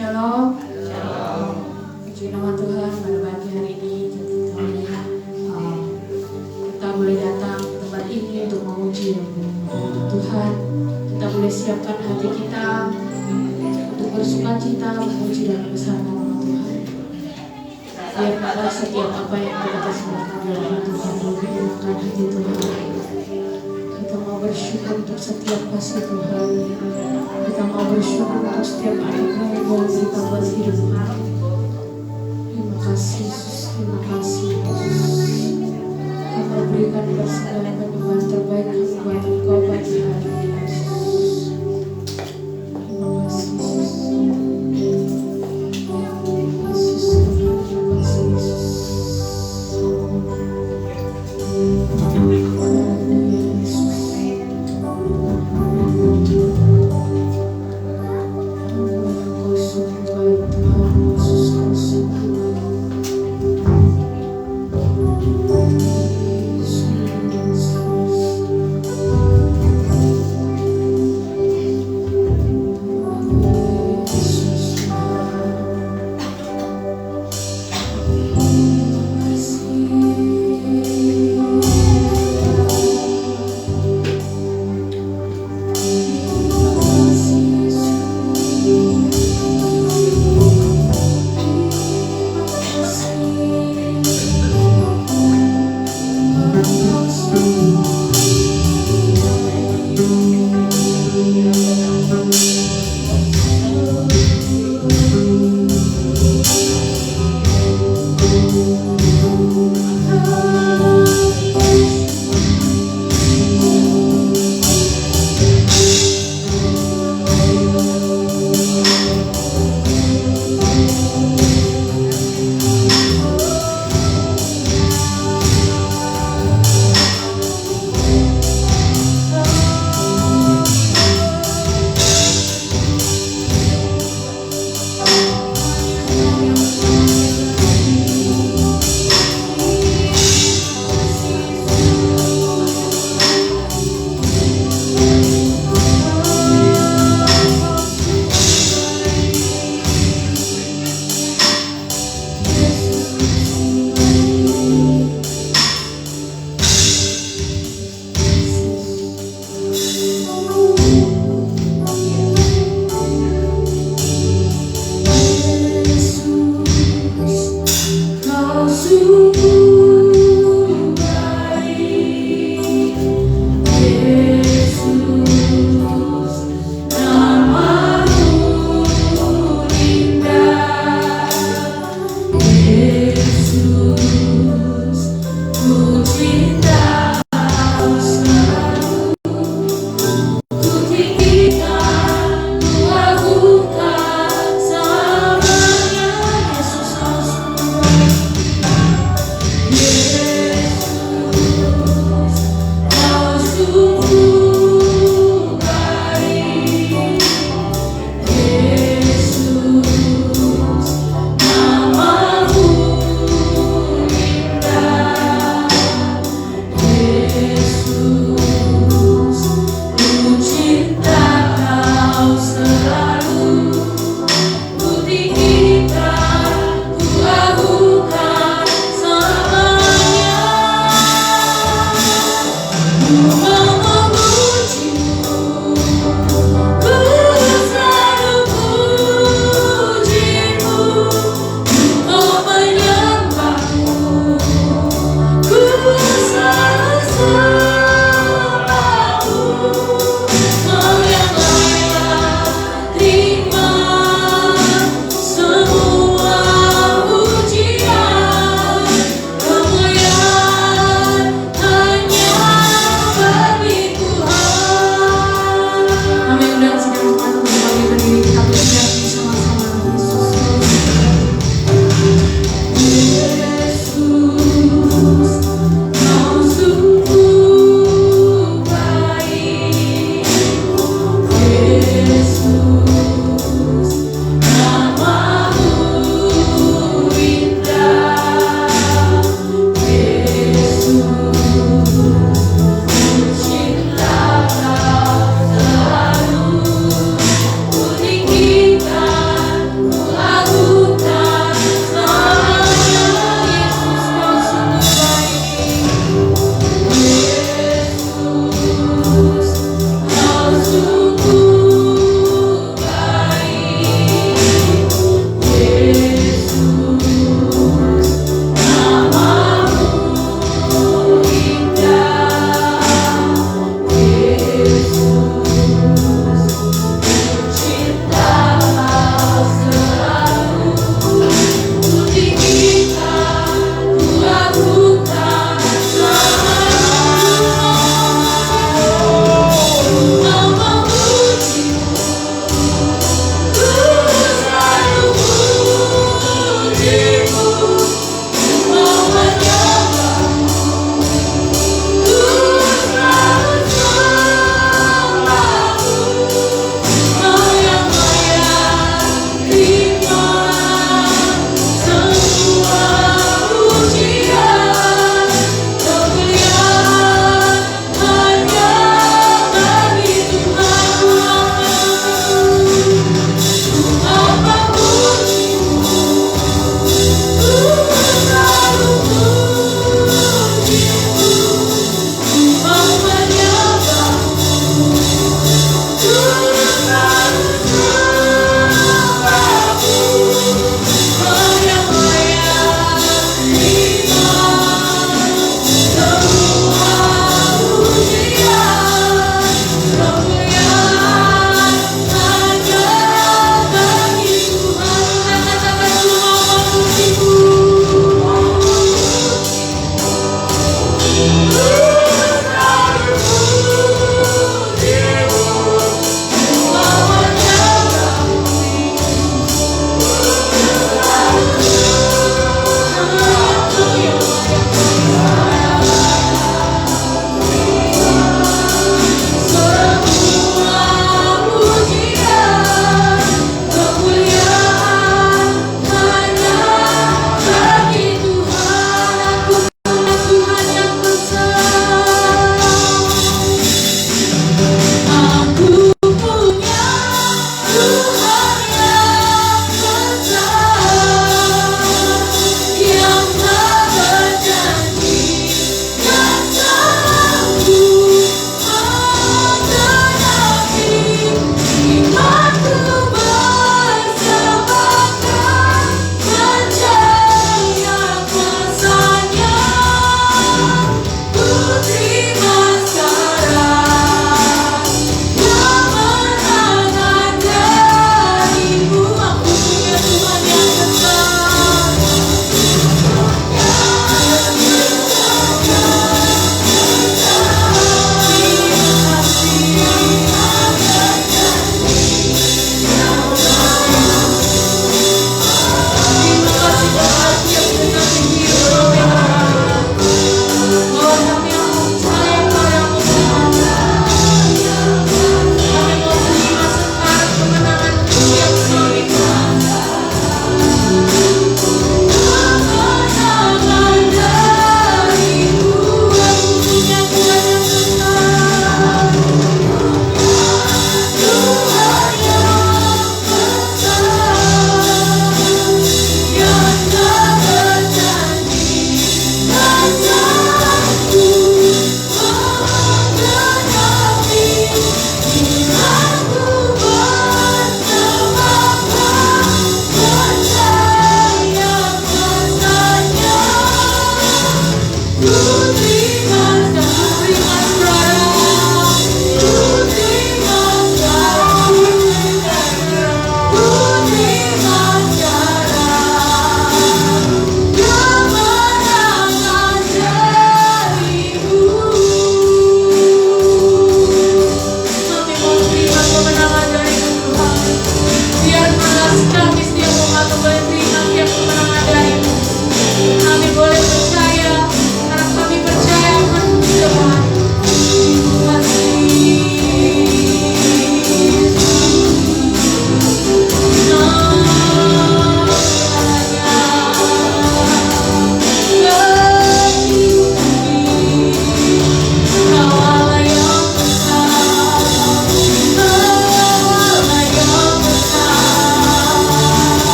Shalom. Puji nama Tuhan pada pagi hari ini kita boleh datang ke tempat ini untuk memuji Tuhan. Kita boleh siapkan hati kita untuk bersukacita memuji dan membesarkan nama Tuhan. Biarlah setiap apa yang kita persembahkan dalam hati Tuhan menyenangkan hati Tuhan. Kita mau bersyukur untuk setiap kasih Tuhan. Kita mau bersyukur untuk setiap anugerah yang kita buat hidup kami. Terima kasih Yesus, terima kasih Yesus. Kami berikan segala penyembahan terbaik kami buat Engkau pagi hari ini Yesus. Terima kasih Yesus. Yesus, terima kasih Yesus.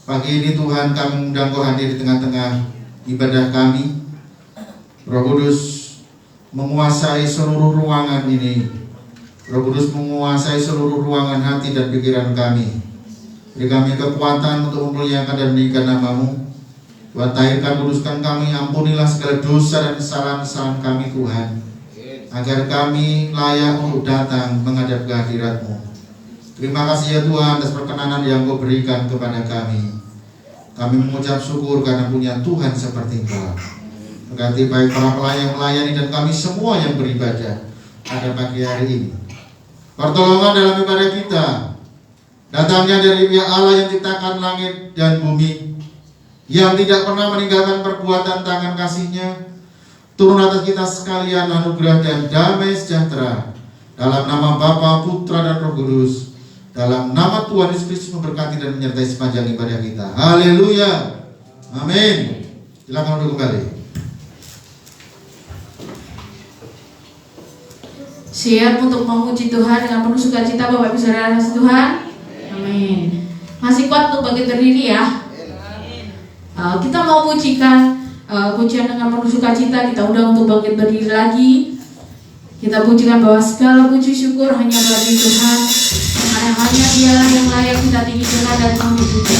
Pagi ini Tuhan, kami undang Kau hadir di tengah-tengah ibadah kami. Roh Kudus menguasai seluruh ruangan ini. Roh Kudus menguasai seluruh ruangan hati dan pikiran kami. Beri kami kekuatan untuk memuliakan dan meninggikan nama-Mu. Tuhan, tahirkan, kuduskan kami, ampunilah segala dosa dan kesalahan-kesalahan kami Tuhan, agar kami layak untuk datang menghadap kehadirat-Mu. Terima kasih ya Tuhan atas perkenanan yang Kau berikan kepada kami. Kami mengucap syukur karena punya Tuhan seperti Engkau. Berkati baik para pelayan melayani dan kami semua yang beribadah pada pagi hari ini. Pertolongan dalam ibadah kita datangnya dari pihak Allah yang ciptakan langit dan bumi, yang tidak pernah meninggalkan perbuatan tangan kasih-Nya. Turun atas kita sekalian anugerah dan damai sejahtera dalam nama Bapa, Putra dan Roh Kudus. Dalam nama Tuhan Yesus Kristus memberkati dan menyertai sepanjang ibadah kita. Haleluya. Amin. Silakan duduk kembali. Siap untuk memuji Tuhan dengan penuh sukacita Bapak Ibu Saudara kasih Tuhan. Amin. Masih kuat untuk bangkit berdiri ya. Kita mau pujikan pujian dengan penuh sukacita. Kita undang untuk bangkit berdiri lagi. Kita pujikan bahwa segala puji syukur hanya bagi Tuhan. Karena hanya Dialah yang layak kita tinggikan dan kami puji.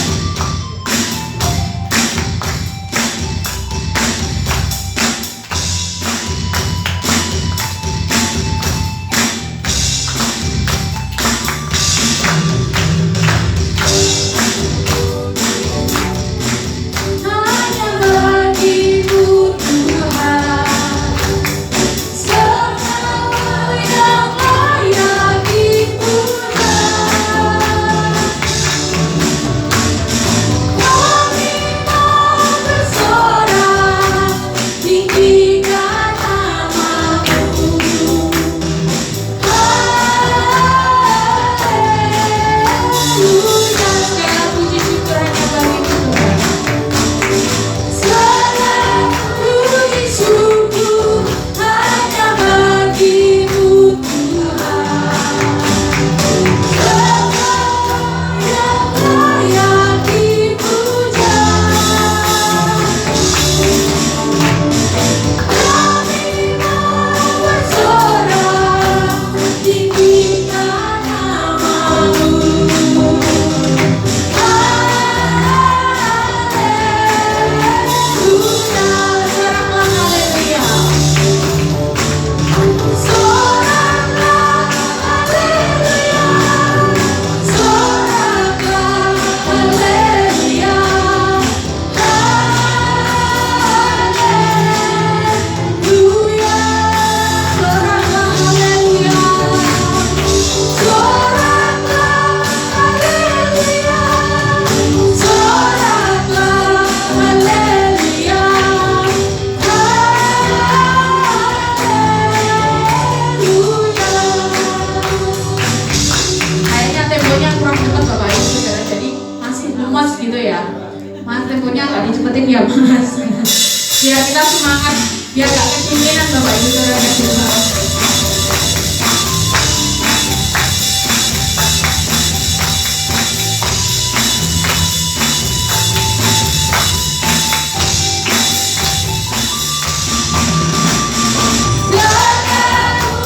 Biar kita semangat, biar gak ketinggian Bapak Ibu Saudara.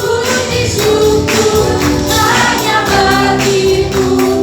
Puji syukur hanya bagi-Mu.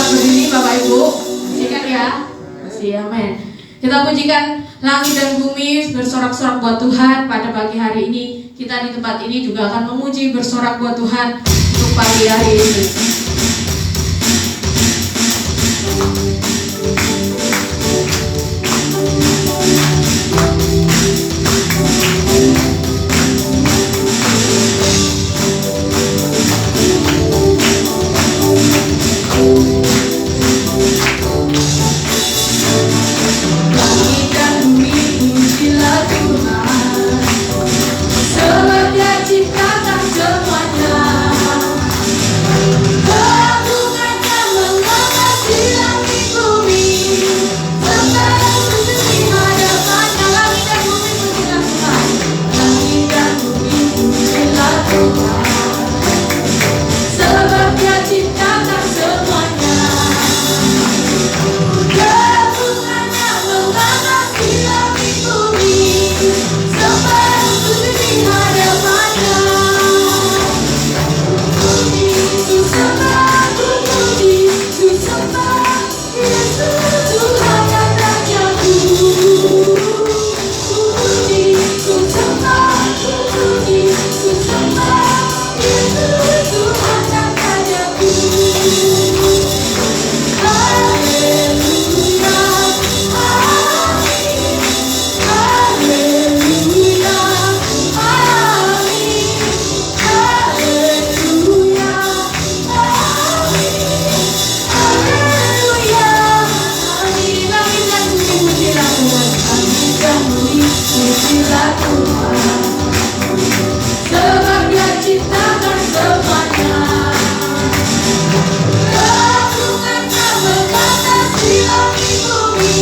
dapat berdiri Bapak Ibu. Sikat ya. Masih, amin. Kita pujikan langit dan bumi bersorak-sorak buat Tuhan pada pagi hari ini. Kita di tempat ini juga akan memuji bersorak buat Tuhan untuk pagi hari ini. Langit dan bumi pujilah Tuhan, sebab Dia ciptakan semuanya. Keagungannya mengasihi langit bumi, serta berdiri hadapannya. Langit dan bumi pujilah Tuhan, langit dan bumi pujilah Tuhan, sebab Dia ciptakan semuanya. Keagungannya mengasihi langit bumi, serta berdiri hadapannya. Ku sembah, ku puji, ku sembah Yesus Tuhan dan Rajaku. Ku puji, ku sembah, ku puji, ku sembah Yesus Tuhan dan Rajaku. Haleluya, amin. Haleluya, amin. Haleluya, amin. Haleluya, amin. Langit dan bumi pujilah Tuhan, langit dan bumi pujilah Tuhan, sebab Dia ciptakan semuanya. Keagungannya mengasihi langit bumi,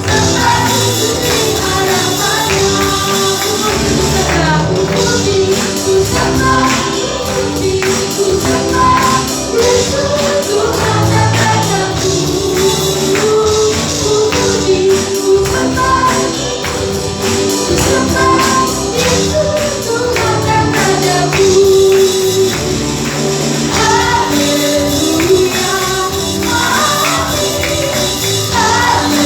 serta berdiri hadapannya. Ku puji, ku sembah, ku puji, ku sembah Yesus Tuhan dan Rajaku. Ku puji, ku sembah, ku sembah Yesus Tuhan dan Rajaku. Haleluya, amin. Haleluya, amin.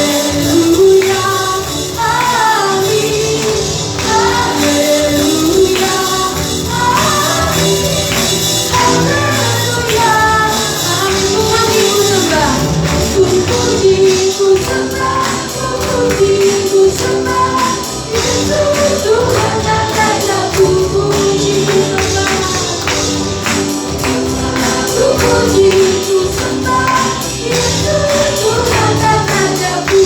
Haleluya, amin. Haleluya, amin. Ku puji, ku sembah, ku puji, ku sembah, ku puji, ku sembah Yesus Tuhan dan Rajaku. Ku puji, ku sembah, ku puji, ku sembah Yesus Tuhan dan Rajaku.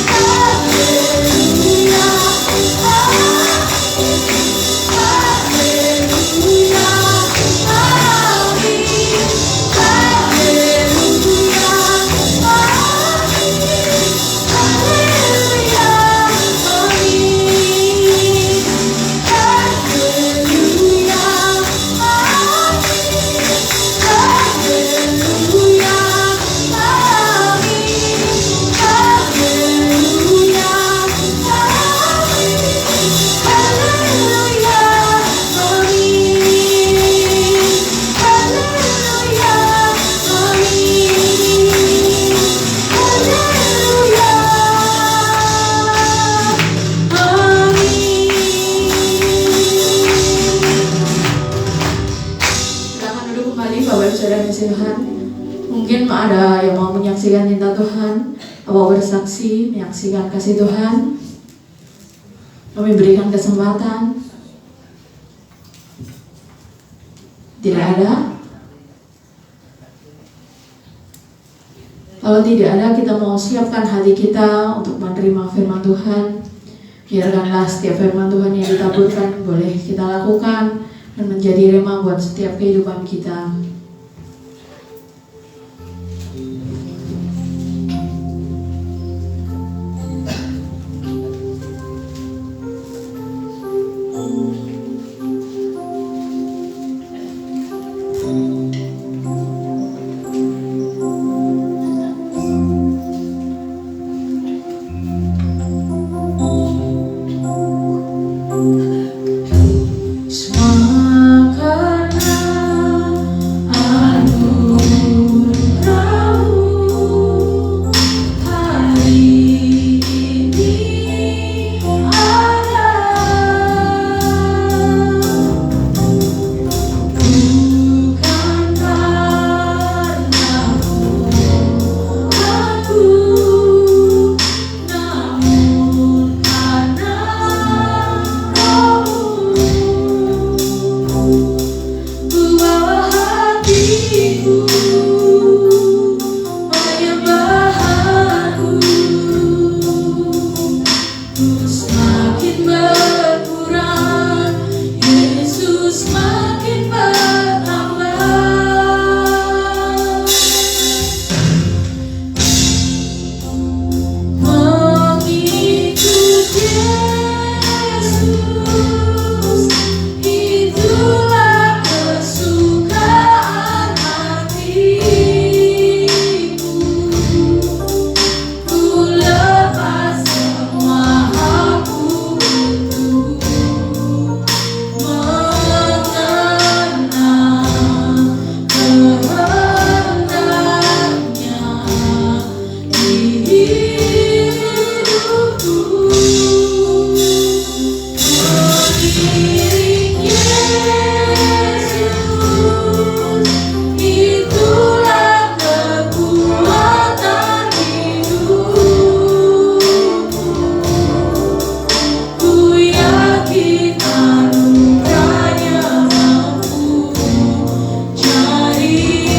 Haleluya, amin. Haleluya, amin. Haleluya, amin. Haleluya, amin. Haleluya, amin. Haleluya, amin. Haleluya, amin. Haleluya, amin. Haleluya, amin. Haleluya, Silakan duduk kembali Bapak Ibu Saudara kasih Tuhan. Mungkin ada yang mau menyaksikan cinta Tuhan, mau bersaksi menyaksikan kasih Tuhan. Kami berikan kesempatan. Tidak ada? Kalau tidak ada, kita mau siapkan hati kita untuk menerima firman Tuhan. Biarkanlah setiap firman Tuhan yang ditaburkan boleh kita lakukan dan menjadi rema buat setiap kehidupan kita. Cari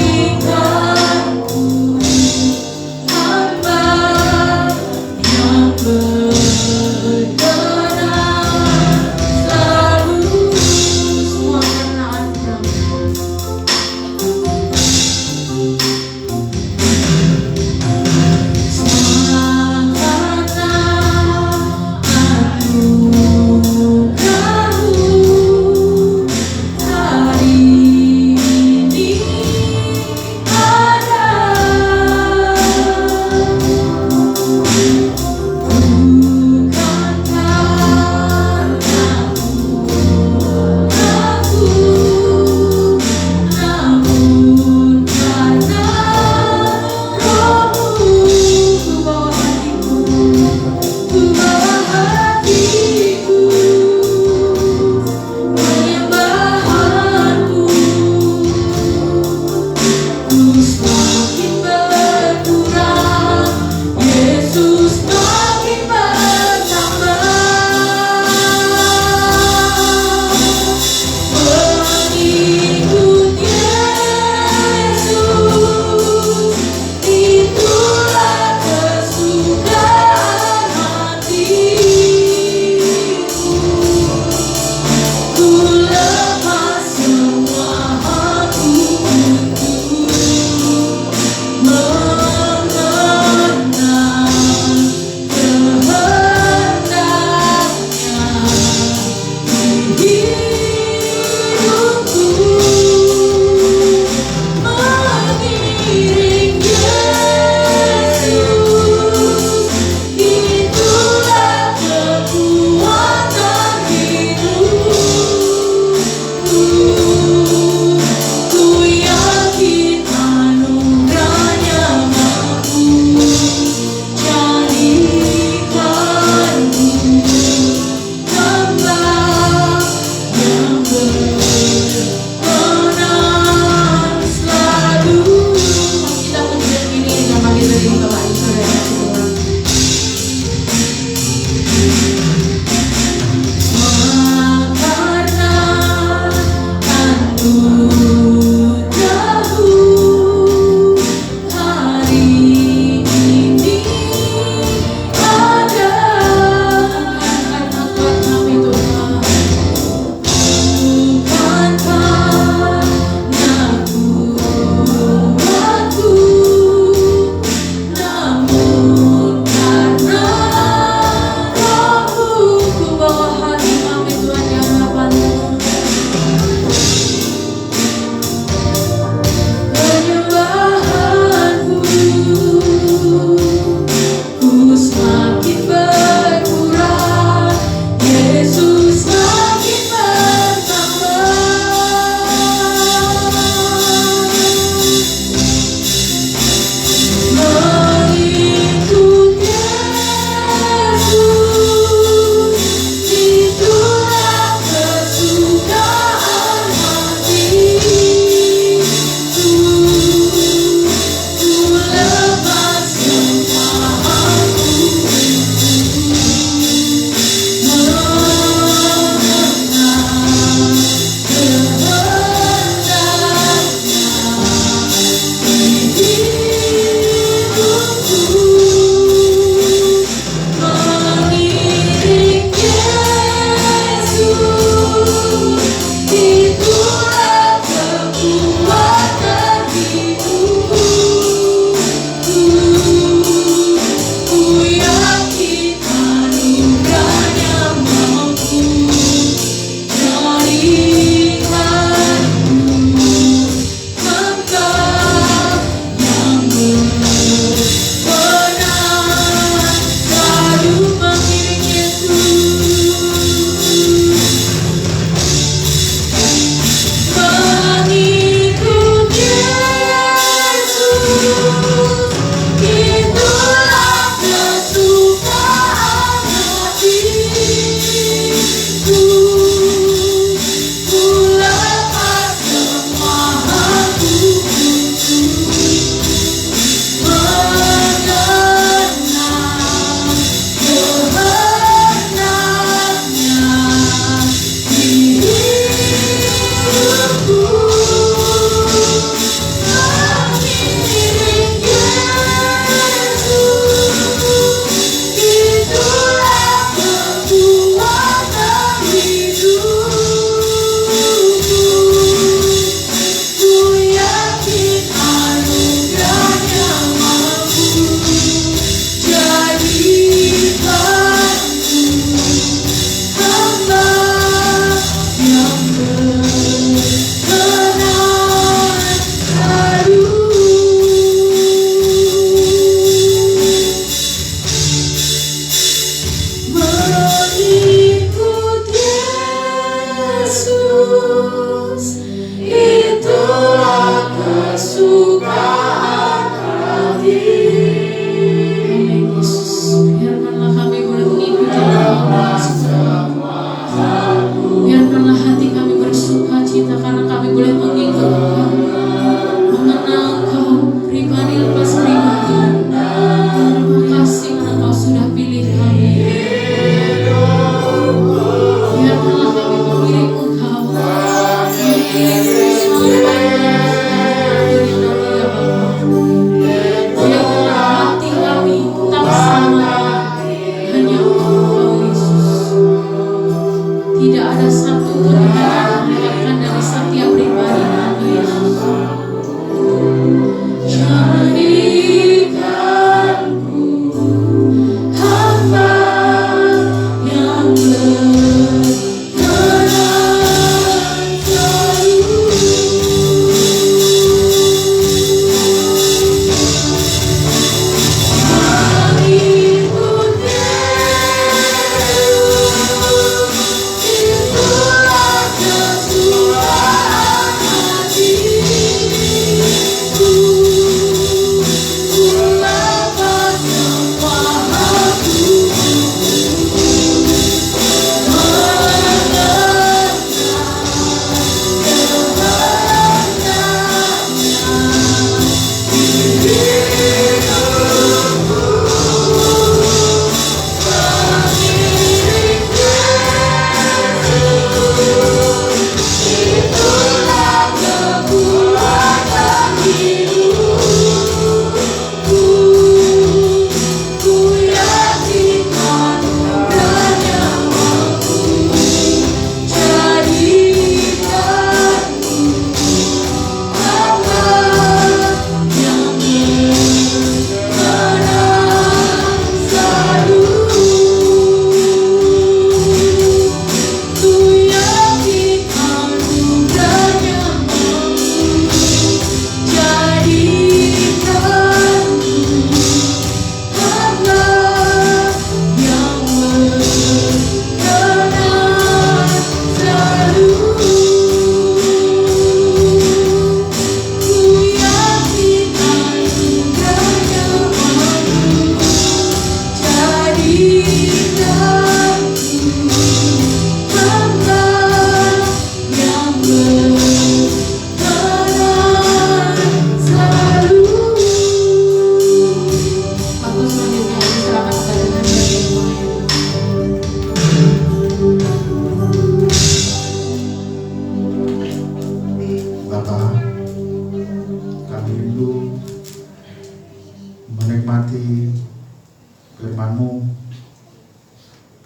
firman-Mu.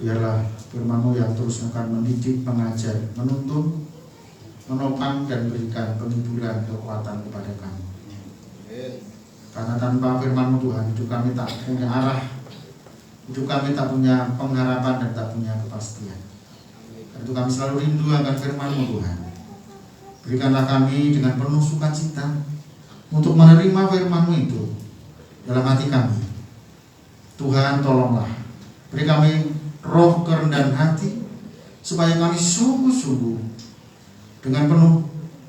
Biarlah firman-Mu yang terus akan mendidik, mengajar, menuntun, menopang dan berikan penghiburan, kekuatan kepada kami. Karena tanpa firman-Mu Tuhan, hidup kami tak punya arah, hidup kami tak punya pengharapan dan tak punya kepastian. Karena itu kami selalu rindu akan firman-Mu Tuhan. Berikanlah kami dengan penuh sukacita untuk menerima firman-Mu itu dalam hati kami. Tuhan, tolonglah beri kami roh kerendahan hati, supaya kami sungguh-sungguh dengan penuh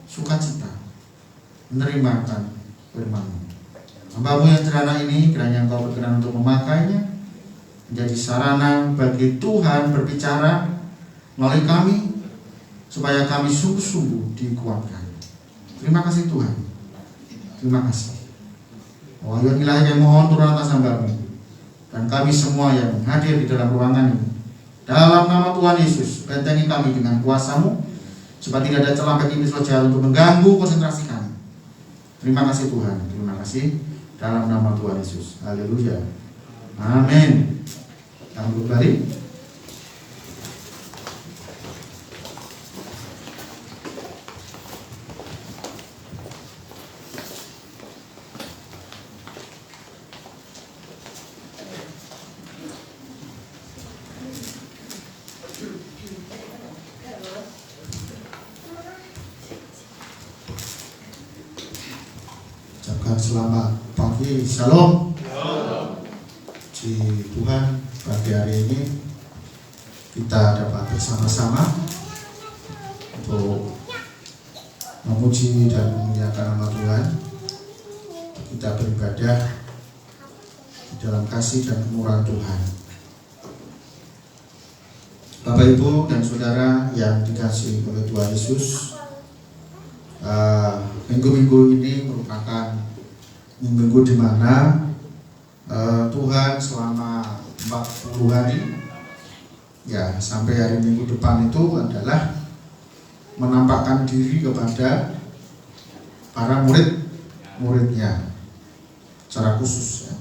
sukacita menerima akan firman-Mu. Hamba-Mu yang sederhana ini, kiranya Engkau berkenan untuk memakainya menjadi sarana bagi Tuhan berbicara melalui kami, supaya kami sungguh-sungguh dikuatkan. Terima kasih Tuhan. Terima kasih. Wahyu ilahi yang mohon turun atas hamba-Mu dan kami semua yang hadir di dalam ruangan ini. Dalam nama Tuhan Yesus, bentengi kami dengan kuasa-Mu, supaya tidak ada celah bagi iblis jahat untuk mengganggu konsentrasi kami. Terima kasih Tuhan. Terima kasih. Dalam nama Tuhan Yesus. Haleluya. Amin. Yang kembali. Selamat pagi, shalom. Puji Tuhan, pagi hari ini kita dapat bersama-sama untuk memuji dan memuliakan nama Tuhan. Kita beribadah di dalam kasih dan kemurahan Tuhan. Bapak, Ibu, dan Saudara yang dikasihi oleh Tuhan Yesus, minggu-minggu ini merupakan minggu di mana Tuhan selama 40 hari ya sampai hari Minggu depan itu adalah menampakkan diri kepada para murid-muridnya secara khusus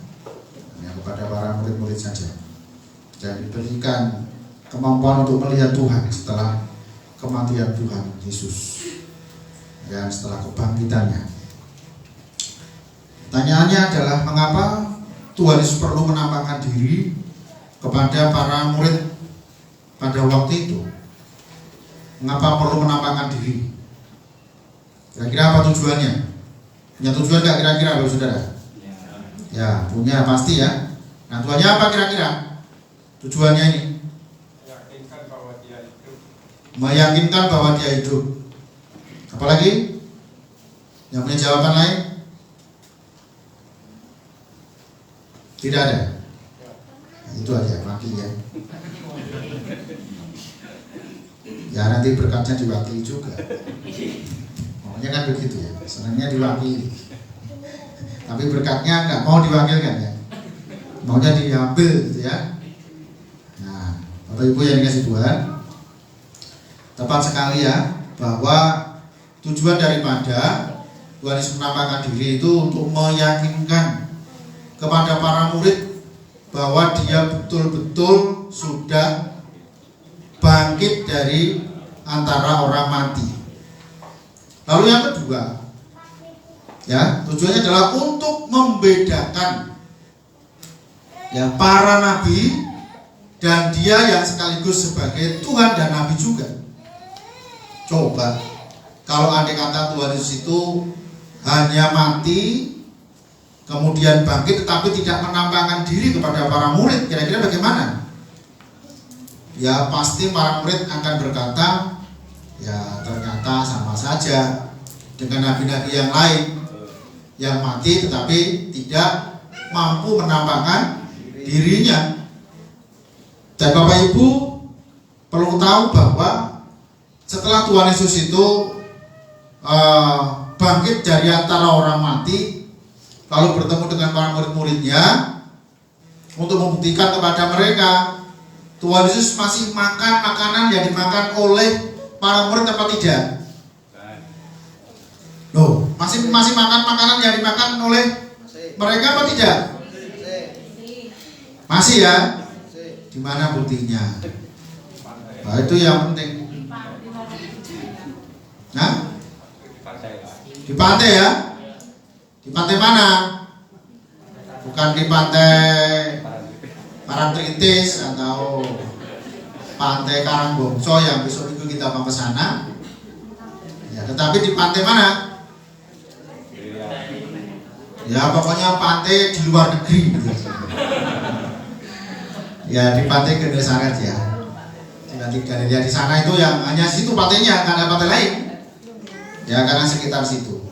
ya, kepada para murid-murid saja, dan diberikan kemampuan untuk melihat Tuhan setelah kematian Tuhan Yesus dan setelah kebangkitannya. Pertanyaannya adalah, mengapa Tuhan Yesus perlu menampakkan diri kepada para murid pada waktu itu? Mengapa perlu menampakkan diri? Kira-kira apa tujuannya? Punya tujuan gak kira-kira, Bapak Saudara? Ya, punya pasti ya. Nah, tujuannya apa kira-kira? Tujuannya ini? Meyakinkan bahwa dia hidup. Apalagi? Yang punya jawaban lain? Tidak ada. Nah, itu aja wakil ya. Ya nanti berkatnya diwakili juga. Maunya kan begitu ya. Senangnya diwakili. Tapi berkatnya nggak mau diwakilkan ya. Maunya diambil gitu ya. Nah, Bapak Ibu yang dikasih Tuhan, tepat sekali ya bahwa tujuan daripada Tuhan Yesus menampakkan diri itu untuk meyakinkan kepada para murid bahwa dia betul-betul sudah bangkit dari antara orang mati. Lalu yang kedua, ya tujuannya adalah untuk membedakan ya para nabi dan dia yang sekaligus sebagai Tuhan dan nabi juga. Coba kalau andai kata Tuhan Yesus itu hanya mati kemudian bangkit tetapi tidak menampakkan diri kepada para murid, kira-kira bagaimana? Ya pasti para murid akan berkata, ya ternyata sama saja dengan nabi-nabi yang lain yang mati tetapi tidak mampu menampakkan dirinya. Dan Bapak Ibu perlu tahu bahwa setelah Tuhan Yesus itu bangkit dari antara orang mati, lalu bertemu dengan para murid-muridnya untuk membuktikan kepada mereka Tuhan Yesus masih makan makanan yang dimakan oleh para murid apa tidak? Loh, masih makan makanan yang dimakan oleh mereka apa tidak? Masih ya? Di mana buktinya? Nah, itu yang penting. Nah? Di pantai ya? Di pantai mana? Bukan di pantai Parangtritis atau pantai Karangbongso yang besok minggu kita mau ke sana. Ya, tetapi di pantai mana? Ya, pokoknya pantai di luar negeri gitu. Ya, di pantai Genesaret ya. Ya, di sana itu yang hanya situ pantainya, karena pantai lain. Ya, karena sekitar situ.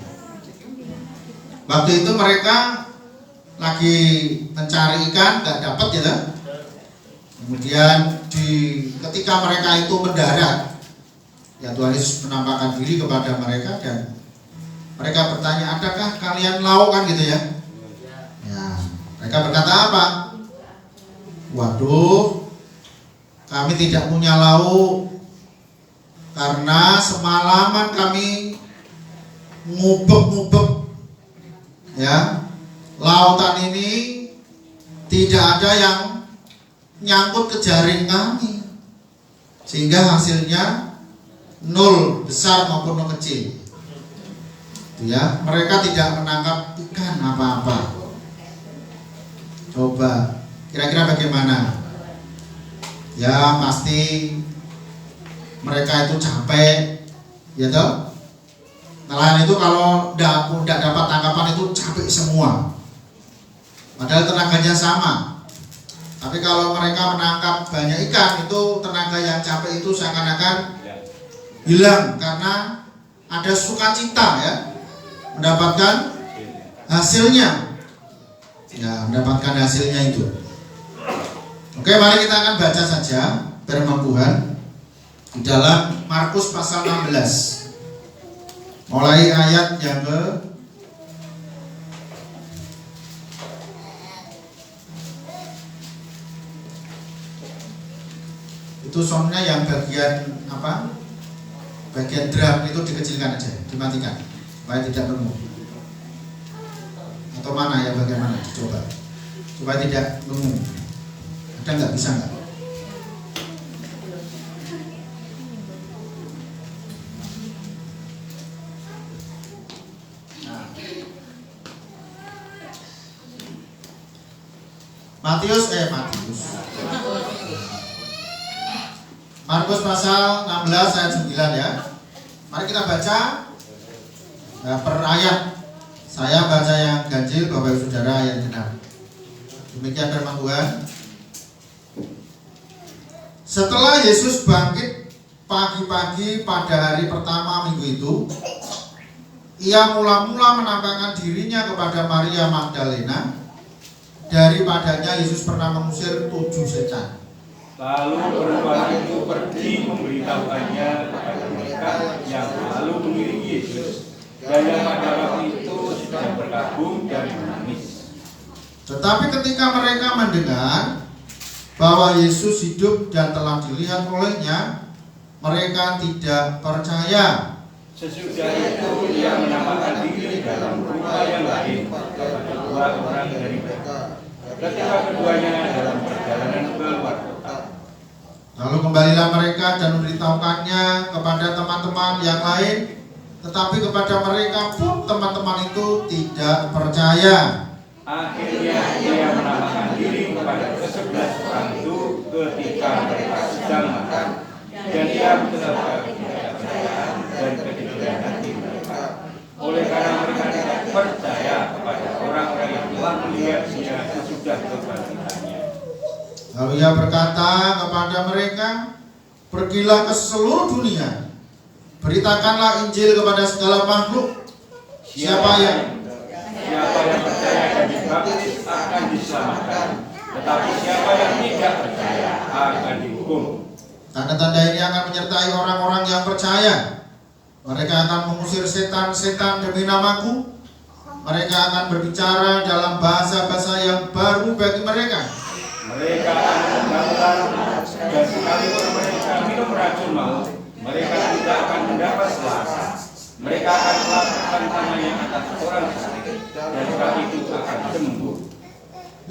Waktu itu mereka lagi mencari ikan, nggak dapat gitu. Kemudian ketika mereka itu mendarat, ya Tuhan Yesus menampakkan diri kepada mereka dan mereka bertanya, adakah kalian lauk kan gitu ya? Ya, mereka berkata apa? Waduh, kami tidak punya lauk karena semalaman kami ngubek-ngubek ya, lautan ini tidak ada yang nyangkut ke jaring kami, sehingga hasilnya nol besar maupun nol kecil. Ya, mereka tidak menangkap ikan apa-apa. Coba kira-kira bagaimana? Ya pasti mereka itu capek, ya toh. Nelayan itu kalau tidak dapat tangkapan itu capek semua. Padahal tenaganya sama. Tapi kalau mereka menangkap banyak ikan, itu tenaga yang capek itu seakan-akan hilang karena ada sukacita ya, mendapatkan hasilnya. Ya, mendapatkan hasilnya itu. Oke, mari kita akan baca saja firman Tuhan di dalam Markus pasal 16. Mulai ayat yang itu soundnya yang bagian apa? Bagian drum itu dikecilkan aja, dimatikan supaya tidak nemu. Atau mana ya, bagian mana? Coba supaya tidak nemu. Ada nggak, bisa nggak? Matius Markus pasal 16 ayat 9 ya. Mari kita baca per ayat. Saya baca yang ganjil, Bapak Ibu Saudara yang genap. Demikian firman Tuhan. Setelah Yesus bangkit pagi-pagi pada hari pertama minggu itu, ia mula-mula menampakkan dirinya kepada Maria Magdalena. Daripadanya Yesus pernah mengusir 7 setan. Lalu perempuan itu pergi memberitahukannya kepada mereka yang lalu mengiringi Yesus, dan yang pada waktu itu sedang berkabung dan menangis. Tetapi ketika mereka mendengar bahwa Yesus hidup dan telah dilihat olehnya, mereka tidak percaya. Sesudah itu ia menampakkan diri dalam rumah yang lain kepada 2 orang dari mereka, ketika keduanya dalam perjalanan keluar kota. Lalu kembalilah mereka dan memberitahukannya kepada teman-teman yang lain, tetapi kepada mereka pun teman-teman itu tidak percaya. Akhirnya ia menampakkan diri kepada ke-11 orang itu ketika mereka sedang makan, dan ia menetapkan ketidakpercayaan dan kejujuran hati mereka. Oleh karena mereka tidak percaya kepada orang-orang yang telah melihatnya sesudah kebangkitannya. Lalu ia berkata kepada mereka, pergilah ke seluruh dunia, beritakanlah Injil kepada segala makhluk. Siapa yang percaya dan dibaptis akan diselamatkan, tetapi siapa yang tidak percaya akan dihukum. Tanda-tanda ini akan menyertai orang-orang yang percaya. Mereka akan mengusir setan-setan demi namaku. Mereka akan berbicara dalam bahasa-bahasa yang baru bagi mereka. Mereka akan membangkang, dan sekalipun mereka minum racun maut, mereka tidak akan mendapat selasa. Mereka akan melakukan tangannya atas orang sakit, dan kaki itu akan sembuh.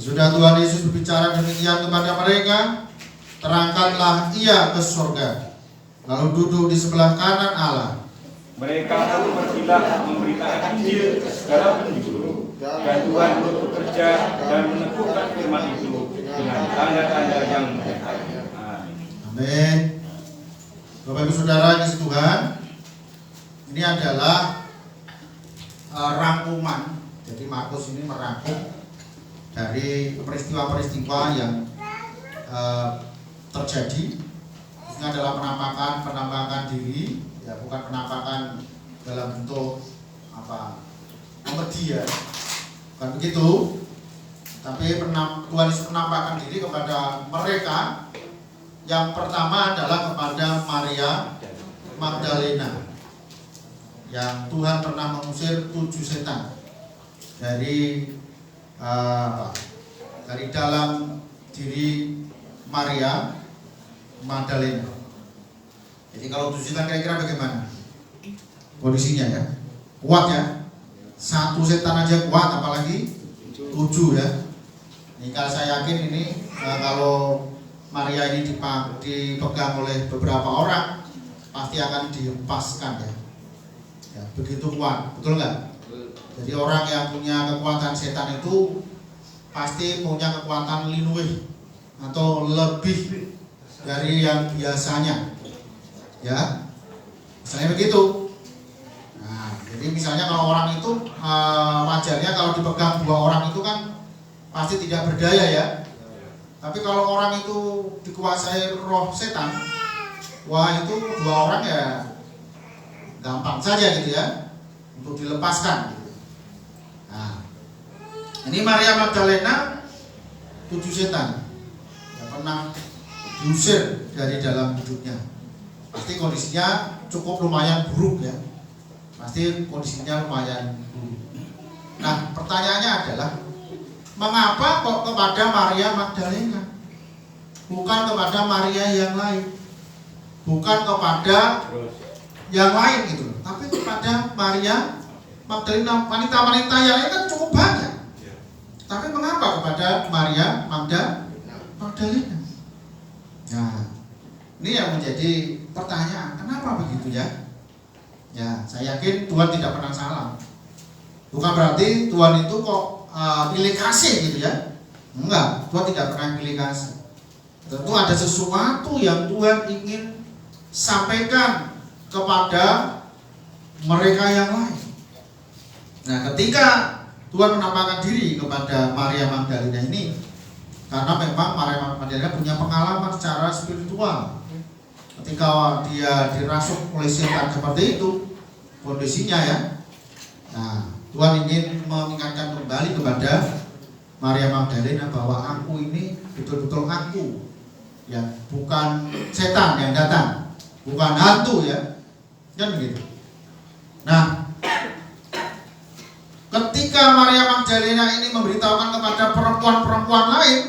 Sesudah Tuhan Yesus berbicara demikian kepada mereka, terangkatlah ia ke surga, lalu duduk di sebelah kanan Allah. Mereka lalu pergilah memberitakan Injil ke segala penjuru, dan Tuhan turut bekerja dan meneguhkan firman itu dengan tanda-tanda yang menyertai. Amin. Bapak Ibu Saudara yang Tuhan, ini adalah rangkuman. Jadi Markus ini merangkum dari peristiwa-peristiwa yang terjadi. Ini adalah penampakan diri, ya, bukan penampakan dalam bentuk komedi, ya, bukan begitu. Tapi Tuhan Yesus menampakkan diri kepada mereka. Yang pertama adalah kepada Maria Magdalena, yang Tuhan pernah mengusir 7 setan dari dalam diri Maria Magdalena. Jadi kalau 7 setan kira-kira bagaimana kondisinya, ya? Kuat, ya? 1 setan aja kuat, apalagi 7, ya. Ini kalau saya yakin ini kalau Maria ini dipegang oleh beberapa orang, pasti akan dihempaskan, ya. Ya, begitu kuat, betul nggak? Jadi orang yang punya kekuatan setan itu pasti punya kekuatan linuih atau lebih dari yang biasanya, ya. Misalnya begitu. Nah, jadi misalnya kalau orang itu wajarnya kalau dipegang 2 orang itu kan pasti tidak berdaya, ya. Tapi kalau orang itu dikuasai roh setan, wah, itu 2 orang ya gampang saja gitu, ya, untuk dilepaskan gitu. Nah, ini Maria Magdalena 7 setan yang pernah diusir dari dalam hidupnya. Pasti kondisinya cukup lumayan buruk, ya. Pasti kondisinya lumayan buruk. Nah, pertanyaannya adalah, mengapa kok kepada Maria Magdalena, bukan kepada Maria yang lain, bukan kepada yang lain gitu, tapi kepada Maria Magdalena? Wanita-wanita yang lain kan cukup banyak, tapi mengapa kepada Maria Magdalena? Nah, ini yang menjadi pertanyaan, kenapa begitu, ya? Ya, saya yakin Tuhan tidak pernah salah. Bukan berarti Tuhan itu kok pilih kasih gitu, ya. Enggak, Tuhan tidak pernah pilih kasih. Tentu ada sesuatu yang Tuhan ingin sampaikan kepada mereka yang lain. Nah, ketika Tuhan menampakkan diri kepada Maria Magdalena ini, karena memang Maria Magdalena punya pengalaman secara spiritual. Ketika dia dirasuk oleh setan seperti itu kondisinya, ya. Nah, Tuhan ingin mengingatkan kembali kepada Maria Magdalena bahwa aku ini betul-betul aku, ya, bukan setan yang datang, bukan hantu, ya, kan begitu. Nah, ketika Maria Magdalena ini memberitahukan kepada perempuan-perempuan lain,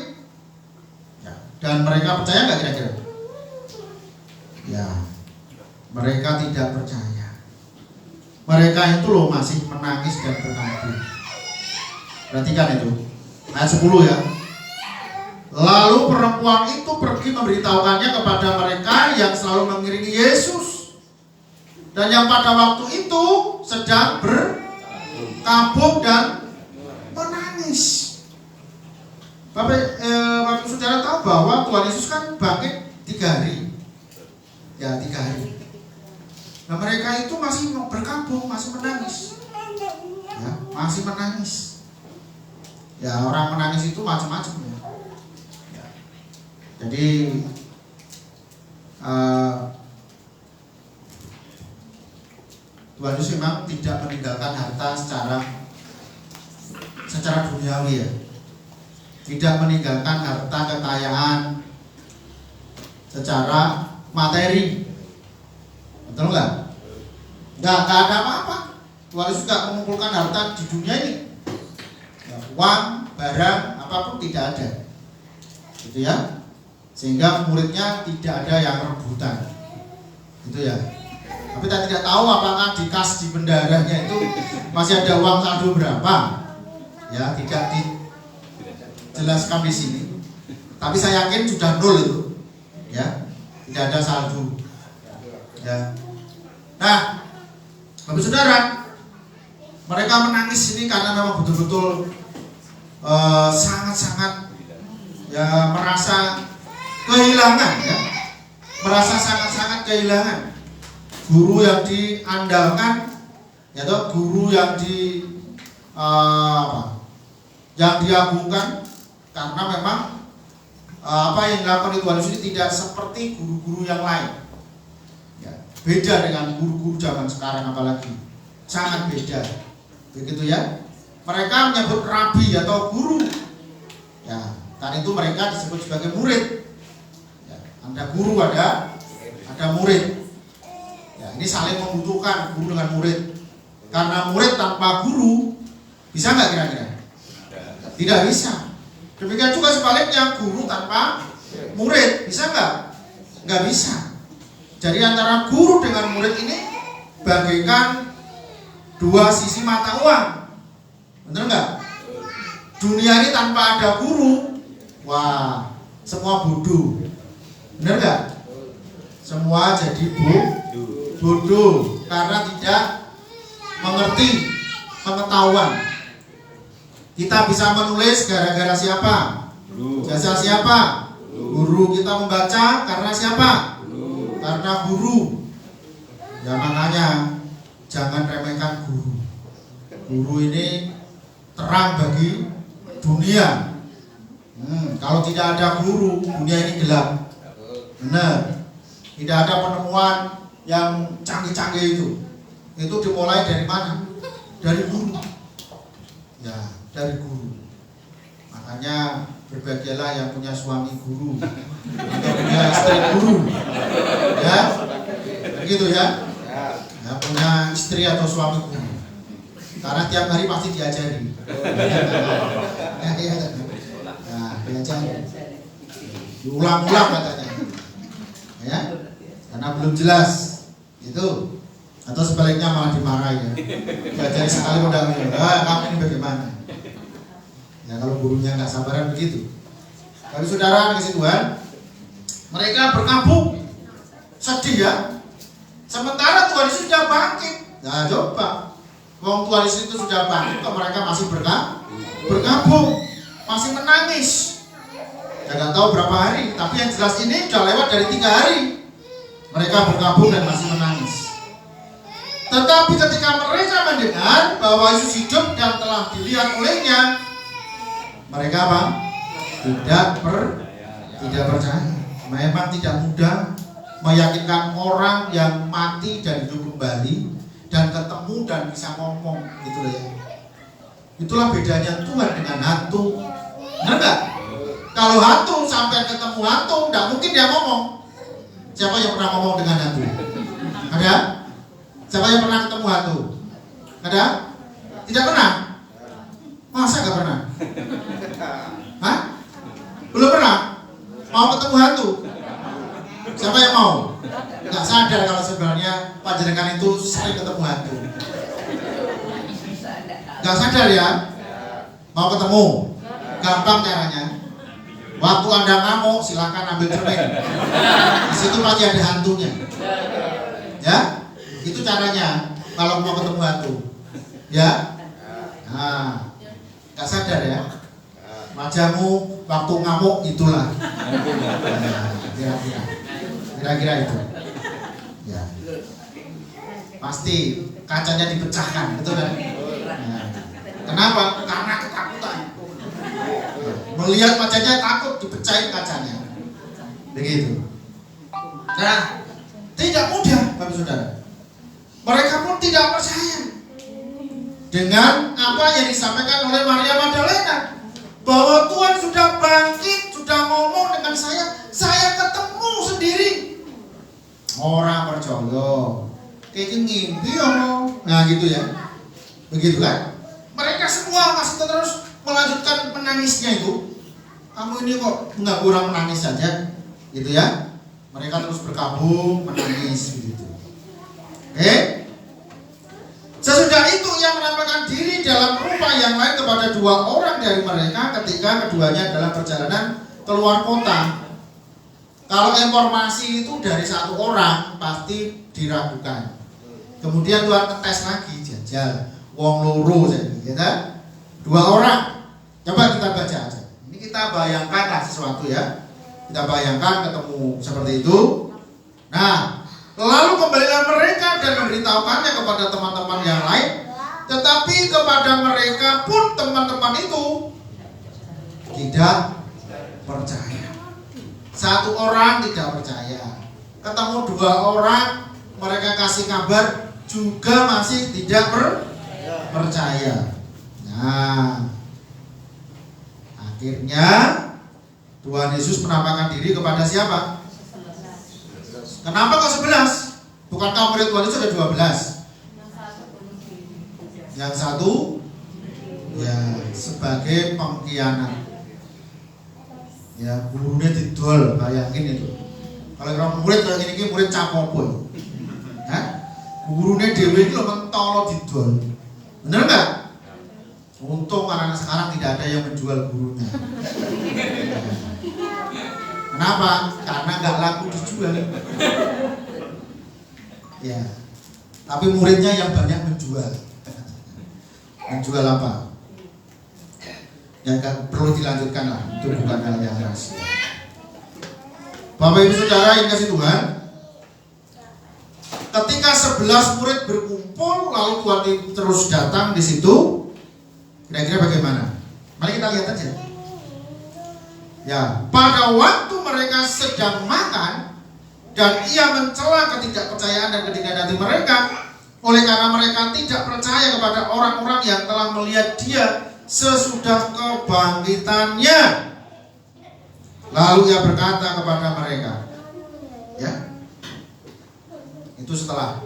ya, dan mereka percaya nggak kira-kira? Ya, mereka tidak percaya. Mereka itu loh masih menangis dan berkabung. Perhatikan itu ayat 10, ya. Lalu perempuan itu pergi memberitahukannya kepada mereka yang selalu mengiringi Yesus, dan yang pada waktu itu sedang berkabung dan menangis. Bapak, waktu saudara tahu bahwa Tuhan Yesus kan bangkit 3 hari, ya, 3 hari. Nah, mereka itu masih berkabung, masih menangis, ya, masih menangis. Ya, orang menangis itu macam-macam, ya. Ya. Jadi Tuhan Yesus memang tidak meninggalkan harta secara duniawi, ya. Tidak meninggalkan harta kekayaan secara materi. Betul nggak? Nggak ada apa-apa. Tuhan Yesus nggak mengumpulkan harta di dunia ini, ya, uang, barang, apapun tidak ada, gitu, ya. Sehingga muridnya tidak ada yang rebutan, gitu, ya. Tapi kita tidak tahu apakah di kas di bendaranya itu masih ada uang saldo berapa, ya. jelaskan di sini. Tapi saya yakin sudah 0 itu, ya, tidak ada salju. Ya. Nah, Bapak Saudara, mereka menangis ini karena memang betul-betul sangat-sangat ya merasa kehilangan, ya, merasa sangat-sangat kehilangan guru yang diandalkan, ya toh, guru yang yang diagungkan, karena memang apa yang dilakukan Tuhan Yesus ini tidak seperti guru-guru yang lain. Ya, beda dengan guru-guru zaman sekarang, apalagi sangat beda. Begitu ya. Mereka menyebut rabi atau guru. Ya, karena itu mereka disebut sebagai murid. Ya, ada guru, ada murid. Ya, ini saling membutuhkan guru dengan murid. Karena murid tanpa guru bisa nggak kira-kira? Tidak bisa. Demikian juga sebaliknya, guru tanpa murid bisa nggak? Nggak bisa. Jadi antara guru dengan murid ini bagaikan dua sisi mata uang. Bener nggak? Dunia ini tanpa ada guru, wah, semua bodoh. Bener nggak? Semua jadi bodoh karena tidak mengerti pengetahuan. Kita bisa menulis gara-gara siapa? Jasa siapa? Guru. Kita membaca karena siapa? Karena guru. Ya makanya jangan remehkan guru. Guru ini terang bagi dunia. Kalau tidak ada guru, dunia ini gelap. Benar. Tidak ada penemuan yang canggih-canggih itu. Itu dimulai dari mana? Dari guru. Ya, dari guru. Makanya berbahagialah yang punya suami guru, atau punya istri guru. Ya, begitu ya. Ya, punya istri atau suami guru. Karena tiap hari pasti diajari. Nah, diajari. Diulang-ulang katanya. Ya, karena belum jelas. Itu. Atau sebaliknya malah dimarahi, ya. Diajari sekali udah kamu ini bagaimana? Ya kalau gurunya nggak sabaran begitu. Tapi saudara kasih Tuhan, mereka berkabung, sedih ya. Sementara Tuhan Yesus sudah bangkit. Nah coba, wong Tuhan Yesus itu sudah bangkit, kok mereka masih berkabung, masih menangis. Ya nggak tahu berapa hari, tapi yang jelas ini sudah lewat dari 3 hari. Mereka berkabung dan masih menangis. Tetapi ketika mereka mendengar bahwa Yesus hidup dan telah dilihat olehnya, mereka apa? Tidak percaya. Memang tidak mudah meyakinkan orang yang mati dan hidup kembali dan ketemu dan bisa ngomong, gitu ya. Itulah bedanya Tuhan dengan hantu. Benar nggak? Kalau hantu sampai ketemu hantu, nggak mungkin dia ngomong. Siapa yang pernah ngomong dengan hantu? Ada? Siapa yang pernah ketemu hantu? Ada? Tidak pernah? Masa nggak pernah? Hah? Belum pernah? Mau ketemu hantu? Siapa yang mau? Nggak sadar kalau sebenarnya panjenengan itu sering ketemu hantu. Nggak sadar ya? Mau ketemu? Gampang caranya. Waktu Anda ngamuk, silakan ambil cermin. Di situ pasti ada hantunya. Ya? Itu caranya kalau mau ketemu hantu. Ya? Nah, nggak sadar ya? Wajahmu waktu ngamuk itulah. Nah, kira-kira itu. Ya. Pasti kacanya dipecahkan, betul kan? Nah, kenapa? Karena ketakutan. Melihat wajahnya takut, dipecahin kacanya. Begitu. Nah, tidak mudah, Bapak Saudara. Mereka pun tidak percaya dengan apa yang disampaikan oleh Maria Magdalena, bahwa Tuhan sudah bangkit, sudah ngomong dengan saya ketemu sendiri. Orang percaya, kayak ngimpi omong. Nah gitu ya, begitu kan? Mereka semua masih terus melanjutkan menangisnya itu. Kamu ini kok nggak kurang menangis saja, gitu ya? Mereka terus berkabung menangis begitu. Oke? Sesudah itu ia menampakkan diri dalam rupa yang lain kepada 2 orang dari mereka ketika keduanya dalam perjalanan keluar kota. Kalau informasi itu dari satu orang pasti diragukan. Kemudian Tuhan ngetes lagi, jajal wong loro jadi, ya kan? 2 orang. Coba kita baca aja. Ini kita bayangkanlah sesuatu ya. Kita bayangkan ketemu seperti itu. Nah, lalu kembalilah mereka dan memberitahukannya kepada teman-teman yang lain. Tetapi kepada mereka pun teman-teman itu tidak percaya. 1 orang tidak percaya. Ketemu 2 orang, mereka kasih kabar juga masih tidak percaya. Nah, akhirnya Tuhan Yesus menampakkan diri kepada siapa? Kenapa kok 11? Bukankah murid Tuhan Yesus ada 12? Yang satu ya sebagai pengkhianat. Ya, gurunya didol, bayangin itu. Kalau orang murid kayak gini murid capopo. Hah? Gurunya dewe itu mentolo didol. Bener enggak? Untung anak-anak sekarang tidak ada yang menjual gurunya. Kenapa? Karena nggak laku dijual. Ya. Tapi muridnya yang banyak menjual. Menjual apa? Ya kan perlu dilanjutkan lah. Itu bukan hal yang rahasia. Bapak Ibu Saudara yang kasih Tuhan, ketika 11 murid berkumpul, lalu Tuhan terus datang di situ, kira-kira bagaimana? Mari kita lihat aja. Ya, pada waktu mereka sedang makan dan ia mencela ketidakpercayaan dan ketidakdati mereka, oleh karena mereka tidak percaya kepada orang-orang yang telah melihat dia sesudah kebangkitannya. Lalu ia berkata kepada mereka, ya, itu setelah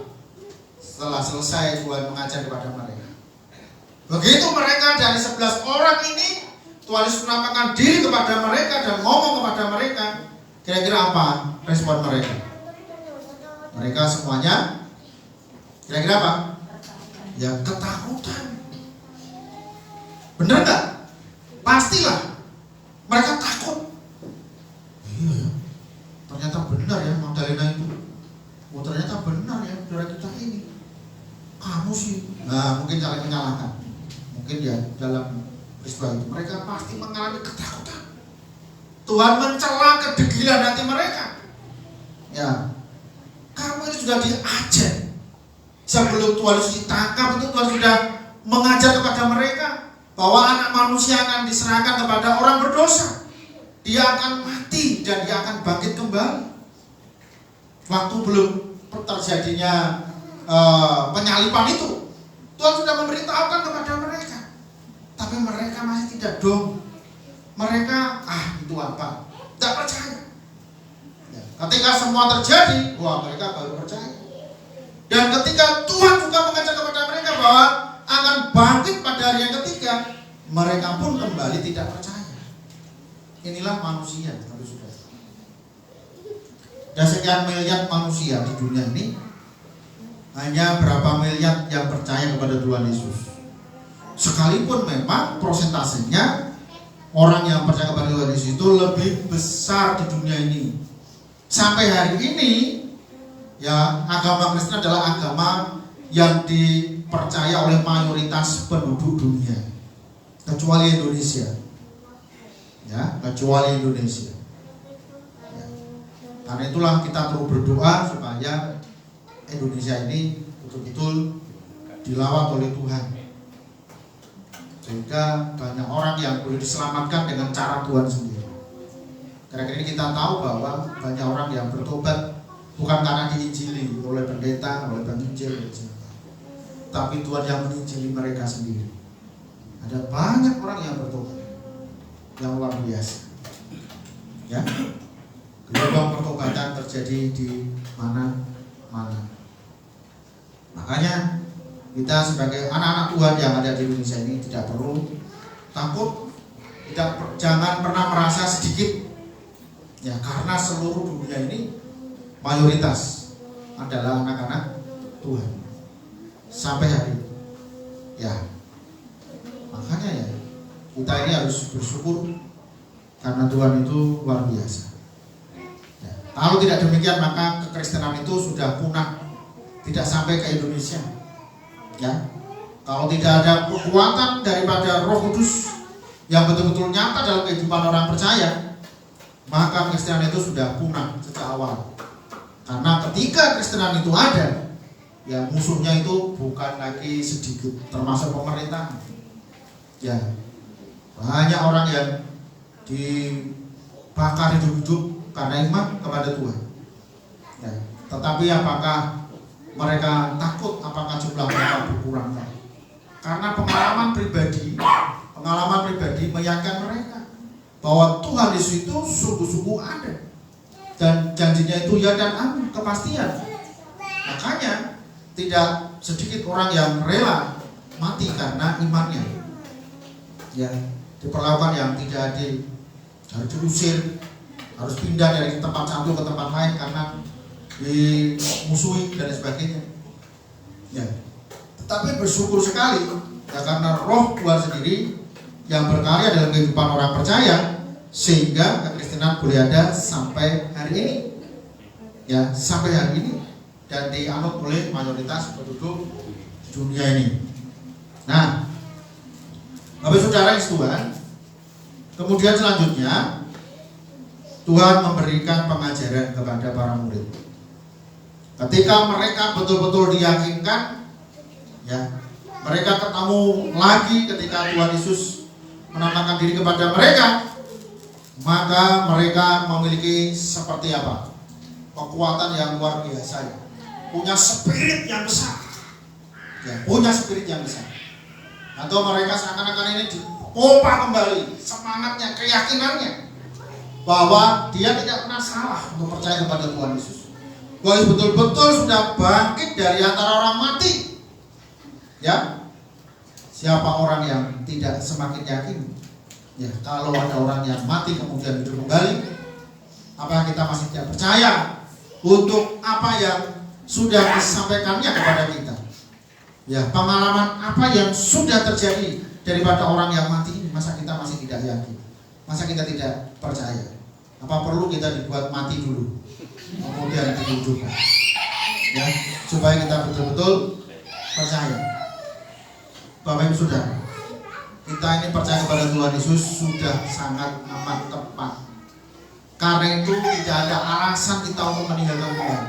selesai Tuhan mengajar kepada mereka. Begitu mereka dari 11 orang ini, Tuhan Yesus menampakkan diri kepada mereka dan ngomong kepada mereka. Kira-kira apa respon mereka? Mereka semuanya kira-kira apa? Ya ketakutan. Bener gak? Pastilah mereka takut. Iya ya, ternyata benar ya Magdalena itu. Oh ternyata benar ya saudara kita ini. Kamu sih, nah mungkin saling menyalahkan. Mungkin ya dalam peristiwa itu mereka pasti mengalami ketakutan. Tuhan mencela kedegilan hati mereka. Ya, kamu itu sudah diajar. Sebelum Tuhan Yesus ditangkap itu Tuhan sudah mengajar kepada mereka bahwa anak manusia akan diserahkan kepada orang berdosa. Dia akan mati dan dia akan bangkit kembali. Waktu belum terjadinya penyalipan itu, Tuhan sudah memberitahukan kepada mereka. Tapi mereka masih tidak dong. Mereka, itu apa? Tidak percaya. Ya, ketika semua terjadi, wah mereka baru percaya. Dan ketika Tuhan juga mengajar kepada mereka bahwa akan bangkit pada hari yang ketiga, mereka pun kembali tidak percaya. Inilah manusia, saudara. Dan sekian miliar manusia di dunia ini, hanya berapa miliar yang percaya kepada Tuhan Yesus. Sekalipun memang prosentasenya orang yang percaya kepada Tuhan Yesus itu lebih besar di dunia ini. Sampai hari ini, ya agama Kristen adalah agama yang dipercaya oleh mayoritas penduduk dunia, kecuali Indonesia. Ya, kecuali Indonesia. Ya. Karena itulah kita terus berdoa supaya Indonesia ini betul-betul dilawat oleh Tuhan, sehingga banyak orang yang boleh diselamatkan dengan cara Tuhan sendiri. Kira-kira ini kita tahu bahwa banyak orang yang bertobat bukan karena diinjili oleh pendeta, oleh penginjil, tapi Tuhan yang menginjili mereka sendiri. Ada banyak orang yang bertobat yang luar biasa. Ya, gelombang pertobatan terjadi di mana-mana. Makanya kita sebagai anak-anak Tuhan yang ada di Indonesia ini tidak perlu takut, jangan pernah merasa sedikit. Ya, karena seluruh dunia ini mayoritas adalah anak-anak Tuhan sampai hari. Ya, makanya ya Kita ini harus bersyukur karena Tuhan itu luar biasa. Ya. Kalau tidak demikian maka kekristenan itu sudah punah, tidak sampai ke Indonesia. Ya. Kalau tidak ada kekuatan daripada Roh Kudus yang betul-betul nyata dalam kehidupan orang percaya, maka kekristenan itu sudah punah sejak awal. Karena ketika kekristenan itu ada, ya musuhnya itu bukan lagi sedikit, termasuk pemerintah. Ya. Banyak orang yang dibakar hidup-hidup karena iman kepada Tuhan. Ya. Tetapi apakah mereka takut? Apakah jumlah mereka berkurang? Karena pengalaman pribadi meyakinkan mereka bahwa Tuhan Yesus itu sungguh-sungguh ada dan janjinya itu ya dan amin, kepastian. Makanya tidak sedikit orang yang rela mati karena imannya. Ya. Diperlakukan yang tidak adil, harus diusir, harus pindah dari tempat satu ke tempat lain karena dimusuhi dan sebagainya. Ya. Tetapi bersyukur sekali ya, karena Roh Tuhan sendiri yang berkarya dalam kehidupan orang percaya sehingga kekristenan boleh ada sampai hari ini. Ya, sampai hari ini dan dianut oleh mayoritas penduduk dunia ini. Nah, Bapak Saudara yang Tuhan, kemudian selanjutnya Tuhan memberikan pengajaran kepada para murid. Ketika mereka betul-betul diyakinkan, ya, mereka ketemu lagi ketika Tuhan Yesus menampakkan diri kepada mereka, maka mereka memiliki seperti apa? Kekuatan yang luar biasa, punya spirit yang besar, ya, punya spirit yang besar. Atau mereka seakan-akan ini dipompa kembali semangatnya, keyakinannya bahwa dia tidak pernah salah untuk percaya kepada Tuhan Yesus. Tuhan Yesus betul-betul sudah bangkit dari antara orang mati. Ya, siapa orang yang tidak semakin yakin? Ya, kalau ada orang yang mati kemudian hidup kembali, apakah kita masih tidak percaya untuk apa yang sudah disampaikannya kepada kita? Ya, pengalaman apa yang sudah terjadi daripada orang yang mati ini, masa kita masih tidak yakin? Masa kita tidak percaya? Apa perlu kita dibuat mati dulu, kemudian dihidupkan? Ya, supaya kita betul-betul percaya. Bapak Ibu Saudara, kita ini percaya kepada Tuhan Yesus sudah sangat amat tepat. Karena itu tidak ada alasan kita untuk meninggalkan Tuhan.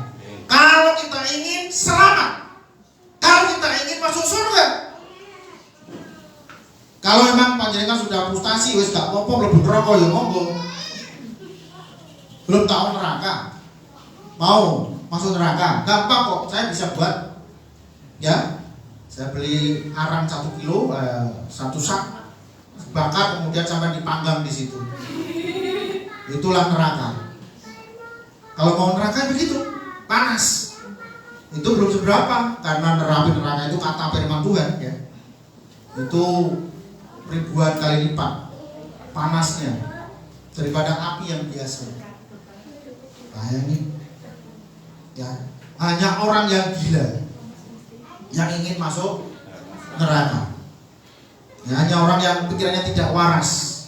Kalau kita ingin selamat, kalau kita ingin masuk surga, kalau memang panjenengan sudah frustasi, wis gak apa-apa mlebu neraka ya monggo. Belum tahu neraka, mau masuk neraka, gampang kok, saya bisa buat. Ya, saya beli arang 1 kilo, 1 sak, bakar kemudian sampai dipanggang di situ. Itulah neraka. Kalau mau neraka begitu, panas. Itu belum seberapa karena neraka itu kata firman Tuhan, ya. Itu ribuan kali lipat panasnya daripada api yang biasa. Bayangin, ya, hanya orang yang gila yang ingin masuk neraka. Ya, hanya orang yang pikirannya tidak waras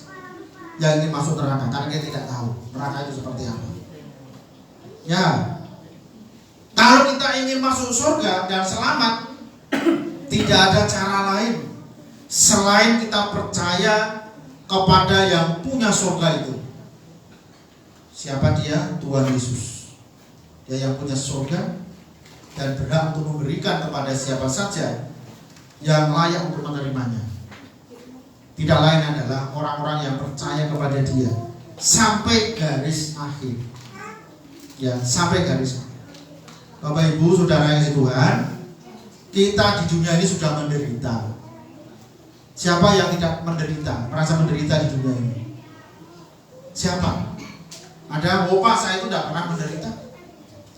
yang ingin masuk neraka karena dia tidak tahu neraka itu seperti apa. Ya, kalau kita ingin masuk surga dan selamat, tidak ada cara lain selain kita percaya kepada yang punya surga itu. Siapa dia? Tuhan Yesus. Dia yang punya surga dan berhak untuk memberikan kepada siapa saja yang layak untuk menerimanya. Tidak lain adalah orang-orang yang percaya kepada Dia sampai garis akhir. Ya, sampai garis akhir. Bapak Ibu Saudara yang Tuhan, kita di dunia ini sudah menderita. Siapa yang tidak menderita, merasa menderita di dunia ini? Siapa? Ada, Pak, saya itu tidak pernah menderita.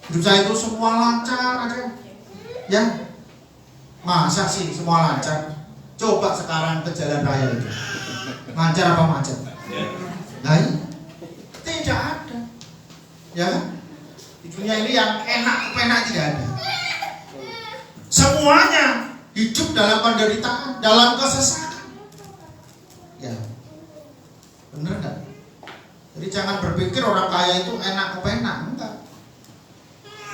Hidup saya itu semua lancar aja. Ya, masa sih semua lancar? Coba sekarang ke jalan raya itu, lancar apa macet? Nah, tidak ada. Ya, di dunia ini yang enak tidak ada. Semuanya hidup dalam penderitaan, dalam kesesakan. Ya, bener nggak? Jadi jangan berpikir orang kaya itu enak kepenak, enggak.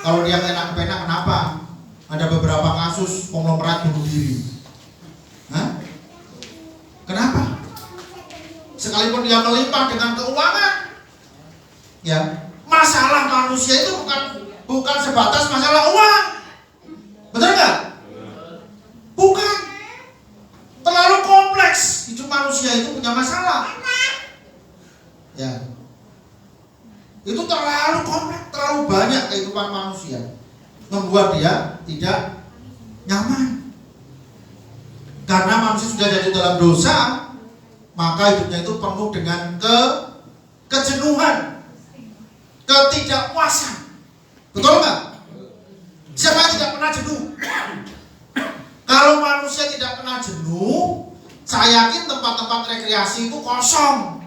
Kalau dia enak kepenak, kenapa? Ada beberapa kasus konglomerat bunuh diri. Hah? Kenapa? Sekalipun dia melimpah dengan keuangan, ya, masalah manusia itu bukan sebatas masalah uang, betul nggak? Bukan. Terlalu kompleks hidup manusia itu punya masalah. Ya, itu terlalu kompleks, terlalu banyak kehidupan manusia, membuat dia tidak nyaman. Karena manusia sudah jatuh dalam dosa, maka hidupnya itu penuh dengan kejenuhan, ketidakpuasan. Betul nggak? Siapa yang tidak pernah jenuh? Kalau manusia tidak pernah jenuh, saya yakin tempat-tempat rekreasi itu kosong.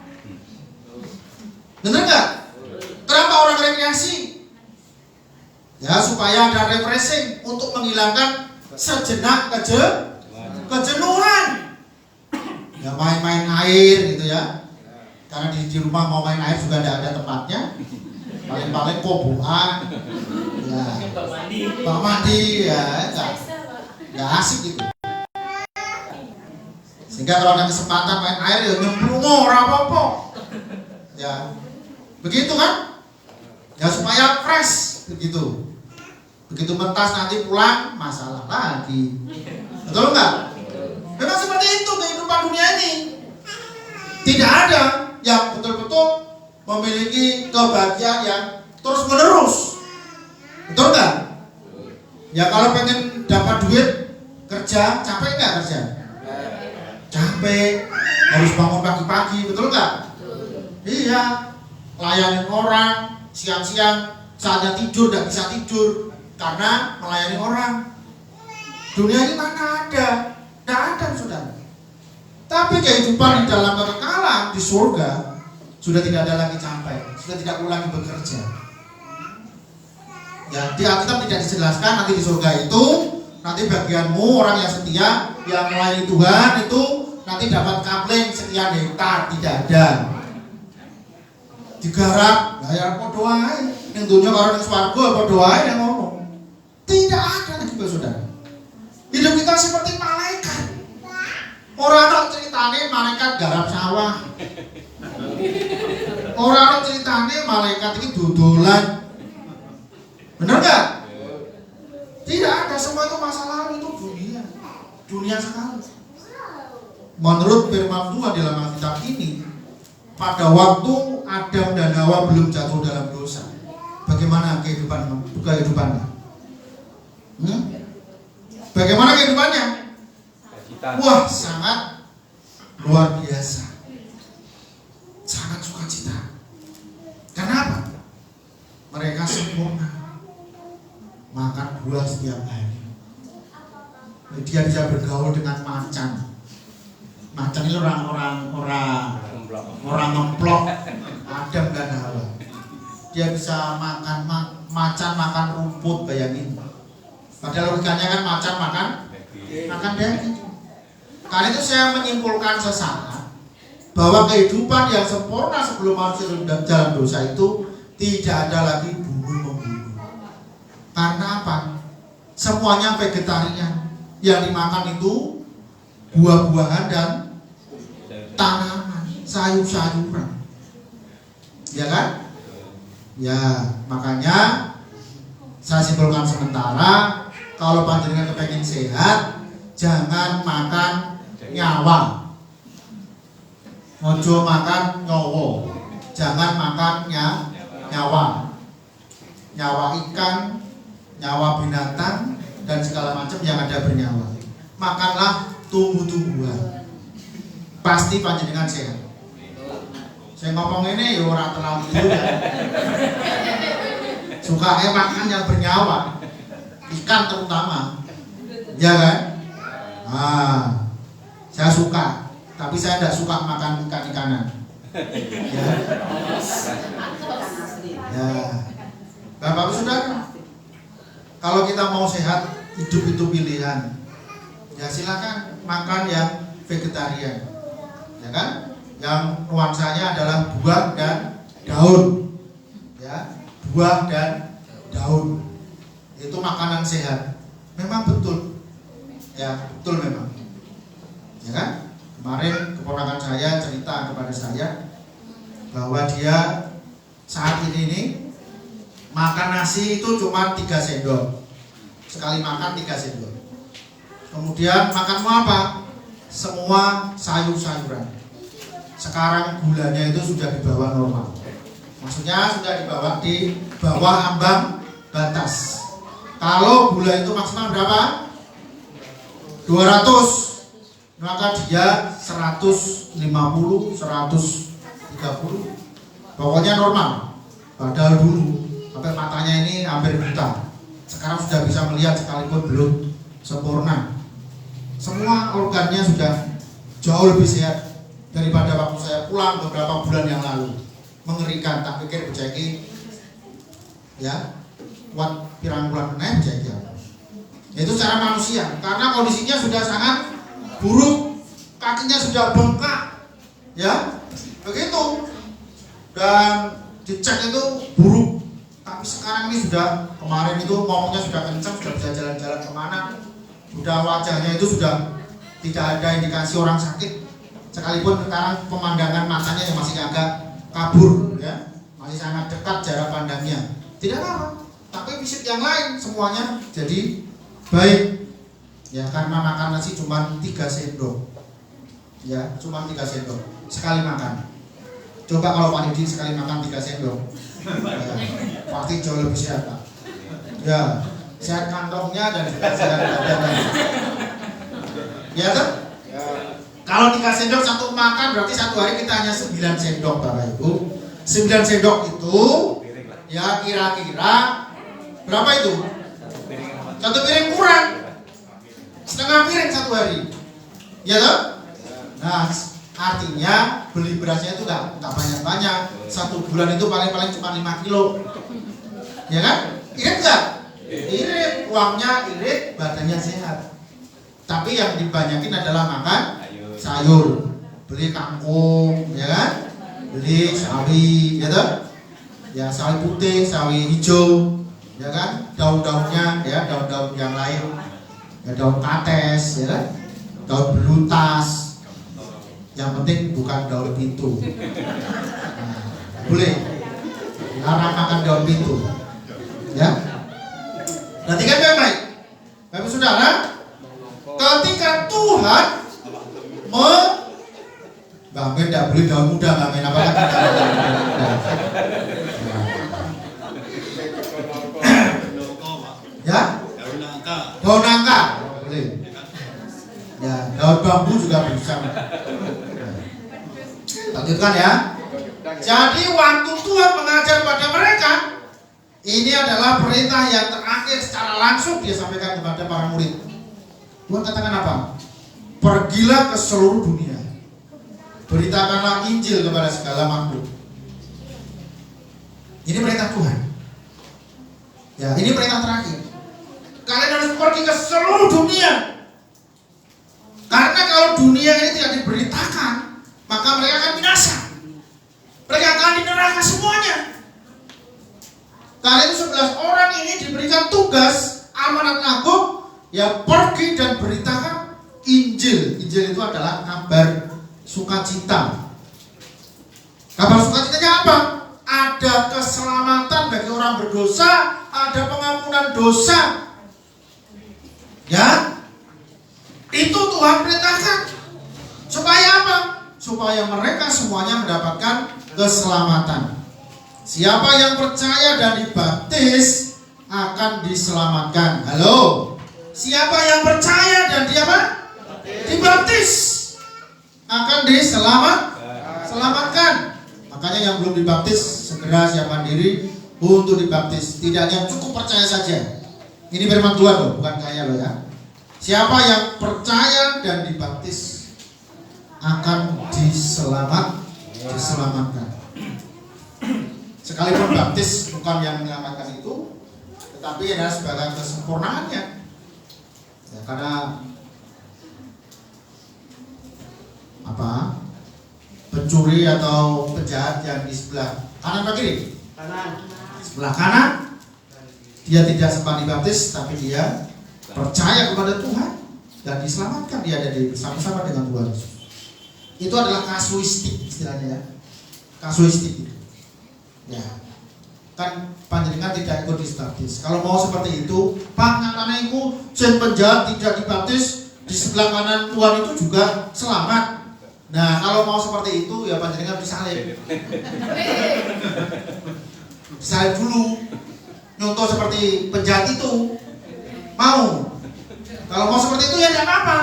Benar nggak? Kenapa orang rekreasi? Ya, supaya ada refreshing untuk menghilangkan sejenak kejenuhan. Ya, main-main air gitu ya. Karena di rumah mau main air juga tidak ada tempatnya. Paling-paling koboan. Ya. Bang mandi ya, nggak asik gitu. Sehingga kalau ada kesempatan main air ya nyemplung ora apa-apa. Ya. Begitu kan? Ya supaya fresh begitu. Begitu mentas nanti pulang masalah lagi. Betul nggak? Memang seperti itu kehidupan dunia ini. Tidak ada yang betul-betul memiliki kebahagiaan yang terus menerus. Betul nggak? Ya kalau pengen dapat duit kerja, capek nggak kerja? Capek, harus bangun pagi-pagi, betul nggak? Iya, layanin orang, siang-siang saatnya tidur nggak bisa tidur karena melayani orang. Dunia ini mana ada? Nggak ada, saudara. Tapi kehidupan di dalam kekekalan di surga sudah tidak ada lagi capek, sudah tidak perlu lagi bekerja. Ya, di Alkitab tidak dijelaskan nanti di surga itu nanti bagianmu orang yang setia yang melayani Tuhan itu nanti dapat kapling sekian hektar, tidak ada. Digarap, lah ya podo ae. Ning donya karo ning swarga podo ae nang ngono. Tidak ada lagi saudara. Hidup kita seperti malaikat. Orang ada ceritane malaikat garap sawah. Orang ada ceritane malaikat ini dodolan. Benar nggak? Tidak ada, semua itu masa lalu, itu dunia sekali. Menurut firman Tuhan dalam Alkitab ini, pada waktu Adam dan Hawa belum jatuh dalam dosa, bagaimana kehidupannya? Bagaimana kehidupannya? Wah, sangat luar biasa, sangat sukacita. Kenapa? Mereka sempurna. Makan buah setiap hari. Dia bisa bergaul dengan macan. Macan itu orang ngemplok. Adam dan Hawa. Dia bisa makan macan makan rumput, bayangin. Padahal logikanya kan macan makan daging. Karena itu saya menyimpulkan sesaat bahwa kehidupan yang sempurna sebelum manusia dalam dosa itu tidak ada lagi bunuh-membunuh. Karena apa? Semuanya vegetarian. Yang dimakan itu buah-buahan dan tanaman, sayur-sayuran. Ya kan? Ya, makanya saya simpulkan sementara, kalau panjenengan kepengen sehat, jangan makan nyawa. Ojo makan nyowo. Jangan makan nyawa. Nyawa ikan, nyawa binatang dan segala macam yang ada bernyawa. Makanlah tumbuh-tumbuhan. Pasti panjenengan sehat. Saya ngomong ini ya orang terlalu dulu ya. Suka makan yang bernyawa, ikan terutama, ya kan? Saya suka, tapi saya tidak suka makan ikan-ikanan. Ya, Bapak Ibu Saudara, kalau kita mau sehat, hidup itu pilihan. Ya silakan makan yang vegetarian. ya kan? Yang nuansanya adalah buah dan daun, ya, buah dan daun. Itu makanan sehat. Memang betul, ya betul memang, ya kan? Kemarin keponakan saya cerita kepada saya bahwa dia saat ini nih makan nasi itu cuma 3 sendok. Sekali makan 3 sendok. Kemudian makan apa? Semua sayur-sayuran. Sekarang gulanya itu sudah di bawah normal. Maksudnya sudah di bawah ambang batas. Kalau gula itu maksimal berapa? 200. Maka dia 150, 130. Pokoknya normal. Padahal dulu sampai matanya ini hampir buta. Sekarang sudah bisa melihat sekalipun belum sempurna. Semua organnya sudah jauh lebih sehat daripada waktu saya pulang beberapa bulan yang lalu. Mengerikan, tak pikir bejaki ya kuat pirang bulan meneh bejaki ya. Itu secara manusia, karena kondisinya sudah sangat buruk, kakinya sudah bengkak, ya begitu, dan dicek itu buruk. Tapi sekarang ini sudah, kemarin itu ngomongnya sudah kencang, sudah bisa jalan-jalan kemana, sudah wajahnya itu sudah tidak ada indikasi orang sakit, sekalipun sekarang pemandangan matanya yang masih agak kabur, ya masih sangat dekat jarak pandangnya, tidak apa, tapi fisik yang lain semuanya jadi baik. Ya karena makan nasi cuma 3 sendok. Ya, cuma 3 sendok sekali makan. Coba kalau Pak Didi sekali makan 3 sendok. Ya, pasti jauh lebih sehat, Pak. Ya, sehat kantongnya dan juga sehat badannya. Ya kan? Kalau 3 sendok satu makan berarti satu hari kita hanya 9 sendok, Bapak Ibu. 9 sendok itu ya kira-kira berapa itu? 1 piring kurang. Setengah piring satu hari, ya toh? Nah, artinya beli berasnya itu nggak banyak-banyak. 1 bulan itu paling-paling cuma 5 kilo, ya kan? Irit nggak? Irit, uangnya irit, badannya sehat. Tapi yang dibanyakin adalah makan sayur, beli kangkung, ya kan? Beli sawi, ya toh? Ya sawi putih, sawi hijau, ya kan? Daun-daunnya, ya daun-daun yang lain. Ya daun kates, ya kan? Daun belutas. Yang penting bukan daun pintu. Nah, boleh. Larang makan daun pintu. Ya. Perhatikan baik-baik. Bapak Saudara, ketika Tuhan Bang Ben tidak boleh daun muda, Bang Ben, apalagi daun muda. Ya? Daun nangka boleh. Ya, daun bambu juga bisa. Lanjutkan ya. Jadi waktu Tuhan mengajar pada mereka, ini adalah perintah yang terakhir secara langsung dia sampaikan kepada para murid. Tuhan katakan apa? Pergilah ke seluruh dunia, beritakanlah Injil kepada segala makhluk. Ini perintah Tuhan. Ya, ini perintah terakhir. Kalian harus pergi ke seluruh dunia. Karena kalau dunia ini tidak diberitakan, maka mereka akan binasa. Mereka akan di neraka semuanya. Kalian 11 orang ini diberikan tugas amanat agung, ya pergi dan beritakan Injil. Injil itu adalah kabar sukacita. Kabar sukacitanya apa? Ada keselamatan bagi orang berdosa, ada pengampunan dosa. Ya, itu Tuhan perintahkan. Supaya apa? Supaya mereka semuanya mendapatkan keselamatan. Siapa yang percaya dan dibaptis akan diselamatkan. Halo. Siapa yang percaya dan dia apa? Dibaptis akan diselamatkan. Makanya yang belum dibaptis segera siapkan diri untuk dibaptis. Tidak hanya cukup percaya saja. Ini firman Tuhan loh, bukan saya loh ya. Siapa yang percaya dan dibaptis akan diselamatkan. Sekalipun baptis bukan yang menyelamatkan itu, tetapi adalah sebagai kesempurnaannya. Ya, karena apa? pencuri atau penjahat yang di sebelah kanan atau kiri? Kanan. Sebelah kanan, dia tidak sempat dibaptis, tapi dia percaya kepada Tuhan dan diselamatkan, dia ada di bersama-sama dengan Tuhan Yesus. Itu adalah kasuistik istilahnya ya. Kasuistik itu. Ya. Kan panjenengan tidak ikut dibaptis. Kalau mau seperti itu, pangananku sing penjahat tidak dibaptis di sebelah kanan Tuhan itu juga selamat. Nah, kalau mau seperti itu ya panjenengan disalib. Disalib dulu. Nyontoh seperti penjahat itu. Mau. Kalau mau seperti itu ya tidak apa-apa.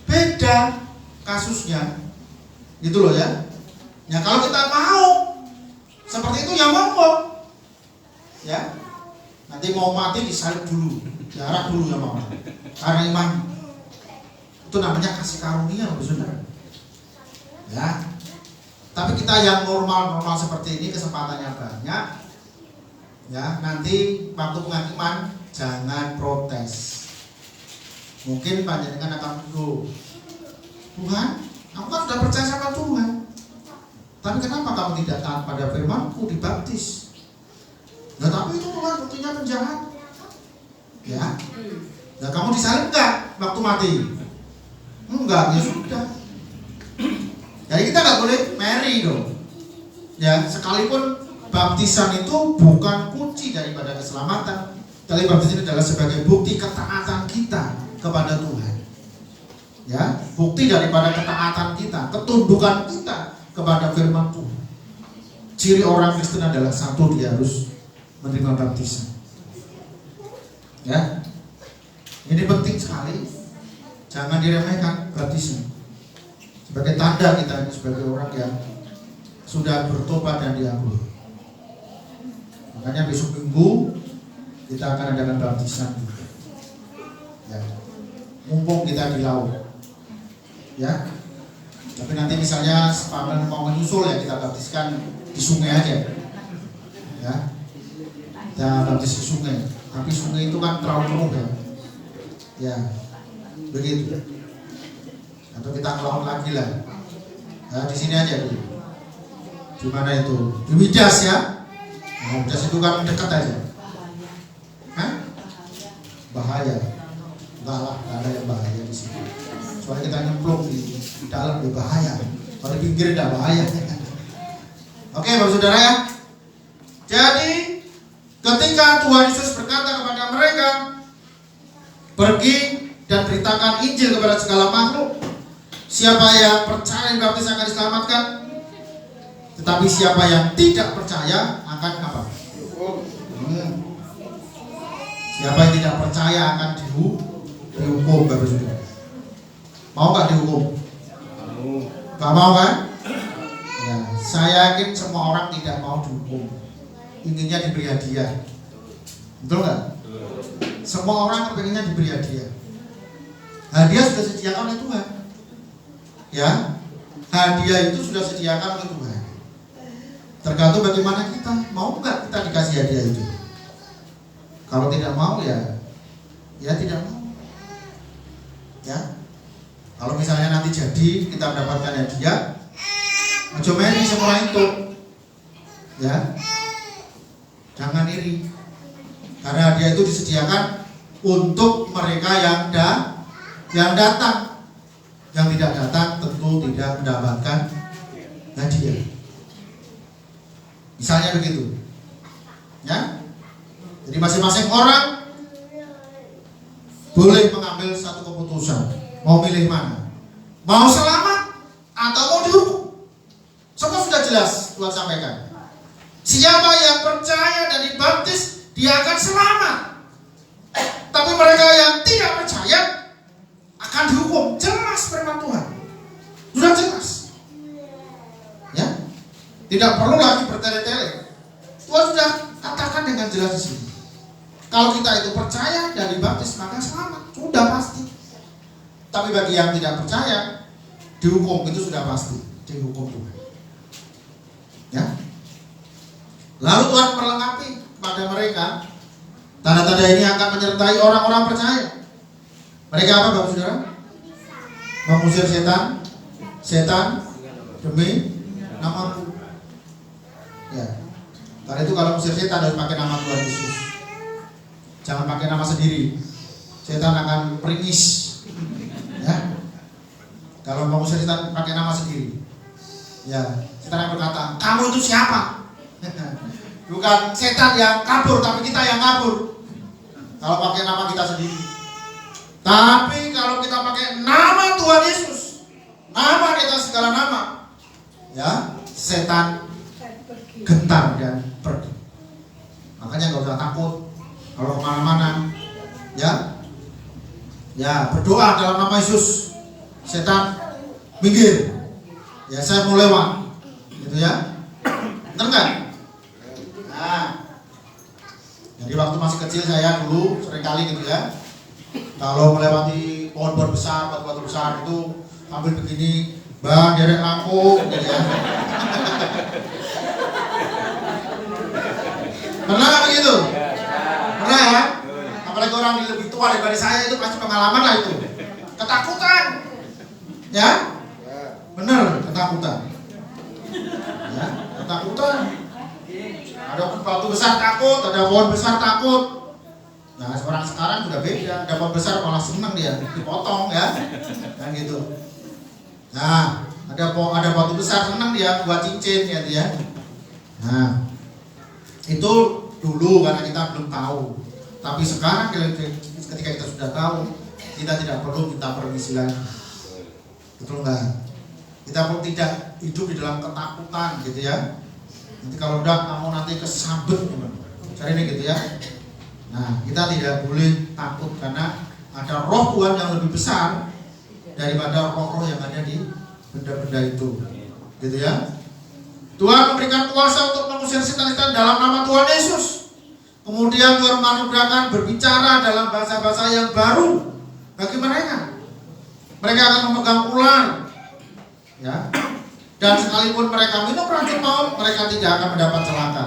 Beda kasusnya. Gitu loh ya. Ya kalau kita mau seperti itu ya monggo. Ya. Nanti mau mati disalib dulu. Diarak dulu ya mau. Karena iman. Itu namanya kasih karunia loh saudara. Ya. Tapi kita yang normal-normal seperti ini kesempatannya banyak. Ya, nanti waktu penghakiman jangan protes. Mungkin panjenengan akan berdoa, Tuhan, aku kan sudah percaya sama Tuhan. Tapi kenapa kamu tidak taat pada firman-Ku dibaptis? Ya tapi itu Tuhan buktinya penjahat. Ya. Ya kamu disalib enggak waktu mati? Enggak, ya sudah. Jadi kita nggak boleh marry dong. Ya, sekalipun baptisan itu bukan kunci daripada keselamatan, tapi baptisan adalah sebagai bukti ketaatan kita kepada Tuhan. Ya, bukti daripada ketaatan kita, ketundukan kita kepada firman Tuhan. Ciri orang Kristen adalah satu, dia harus menerima baptisan. Ya, ini penting sekali. Jangan diremehkan baptisan. Sebagai tanda kita sebagai orang yang sudah bertobat dan diampuni. Makanya besok Minggu kita akan adakan baptisan. Ya. Mumpung kita di laut. Ya. Tapi nanti misalnya sepadan mau menyusul ya kita baptiskan di sungai aja. Ya. Kita baptis di sungai. Tapi sungai itu kan terlalu penuh ya. Ya. Begitu. Atau kita ke laut lagi lah. Nah, di sini aja dulu. Di mana itu? Di Widas ya. Nah, Widas itu kan dekat aja. Hah? Bahaya. Enggak lah, enggak ada yang bahaya di sini. Soalnya kita nyemplung di dalam di bahaya. Kalau di pinggir enggak bahaya. Oke, Bapak Saudara ya. Jadi ketika Tuhan Yesus berkata kepada mereka, pergi dan beritakan Injil kepada segala makhluk. Siapa yang percaya dan baptis akan diselamatkan, tetapi siapa yang tidak percaya akan apa? Siapa yang tidak percaya akan dihukum, Bapak Saudara. Mau nggak dihukum? Nggak mau kan? Ya, saya yakin semua orang tidak mau dihukum, inginnya diberi hadiah. Betul nggak? Semua orang pengennya diberi hadiah. Hadiah sudah disediakan oleh Tuhan. Ya, hadiah itu sudah disediakan oleh Tuhan. Tergantung bagaimana kita mau nggak kita dikasih hadiah itu. Kalau tidak mau ya tidak mau. Ya, kalau misalnya nanti jadi kita mendapatkan hadiah, ojo meri semua itu. Ya, jangan iri. Karena hadiah itu disediakan untuk mereka yang datang. Yang tidak datang tentu tidak mendapatkan hadiah. Misalnya begitu. Ya. Jadi masing-masing orang boleh mengambil satu keputusan. Mau milih mana? Mau selamat atau mau dihukum? Semua sudah jelas Tuhan sampaikan. Siapa yang percaya dan dibaptis, dia akan selamat. Tapi mereka yang tidak percaya akan dihukum. Jelas firman Tuhan. Sudah jelas. Ya. Tidak perlu lagi bertele-tele. Tuhan sudah katakan dengan jelas di sini. Kalau kita itu percaya dan dibaptis maka selamat. Sudah pasti. Tapi bagi yang tidak percaya, dihukum, itu sudah pasti. Dihukum Tuhan. Ya. Lalu Tuhan melengkapi kepada mereka. Tanda-tanda ini akan menyertai orang-orang percaya. Mereka apa, Bapak Saudara? Mengusir setan, setan demi namaku. Ya. Karena itu kalau usir setan harus pakai nama Tuhan Yesus. Jangan pakai nama sendiri. Setan akan meringis. Ya. Kalau mau usir setan pakai nama sendiri. Ya, setan akan berkata, "Kamu itu siapa?" Bukan setan yang kabur, tapi kita yang kabur. Kalau pakai nama kita sendiri. Tapi kalau kita pakai nama Tuhan Yesus, nama kita segala nama, ya, setan gentar dan pergi. Makanya nggak usah takut kalau kemana-mana, ya, ya berdoa dalam nama Yesus, setan minggir, ya saya mau lewat, gitu ya, benar nggak? Nah, jadi waktu masih kecil saya dulu seringkali gitu ya, kalau melewati pohon-pohon besar, batu-batu besar itu ambil begini, bang derek lampu, gitu ya. Pernah nggak begitu? Pernah ya? Apalagi orang yang lebih tua daripada saya itu pasti pengalaman lah itu. Ketakutan, ya? Bener, ketakutan. Ya, ketakutan. Ada batu besar takut, ada pohon besar takut. Nah, orang sekarang sudah beda. Ada pohon besar malah seneng dia, dipotong ya, kan gitu. Nah, ada batu besar seneng dia buat cincin gitu ya. Nah, itu dulu karena kita belum tahu. Tapi sekarang ketika kita sudah tahu, kita tidak perlu minta permisi lagi. Betul nggak? Kita pun tidak hidup di dalam ketakutan gitu ya. Nanti kalau udah kamu nanti kesambet cari ini gitu ya. Nah, kita tidak boleh takut karena ada roh Tuhan yang lebih besar daripada roh-roh yang ada di benda-benda itu. Gitu ya. Tuhan memberikan kuasa untuk mengusir setan-setan dalam nama Tuhan Yesus. Kemudian Tuhan menganugerahkan berbicara dalam bahasa-bahasa yang baru bagi mereka. Mereka akan memegang ular, ya. Dan sekalipun mereka minum racun maut, mereka tidak akan mendapat celaka.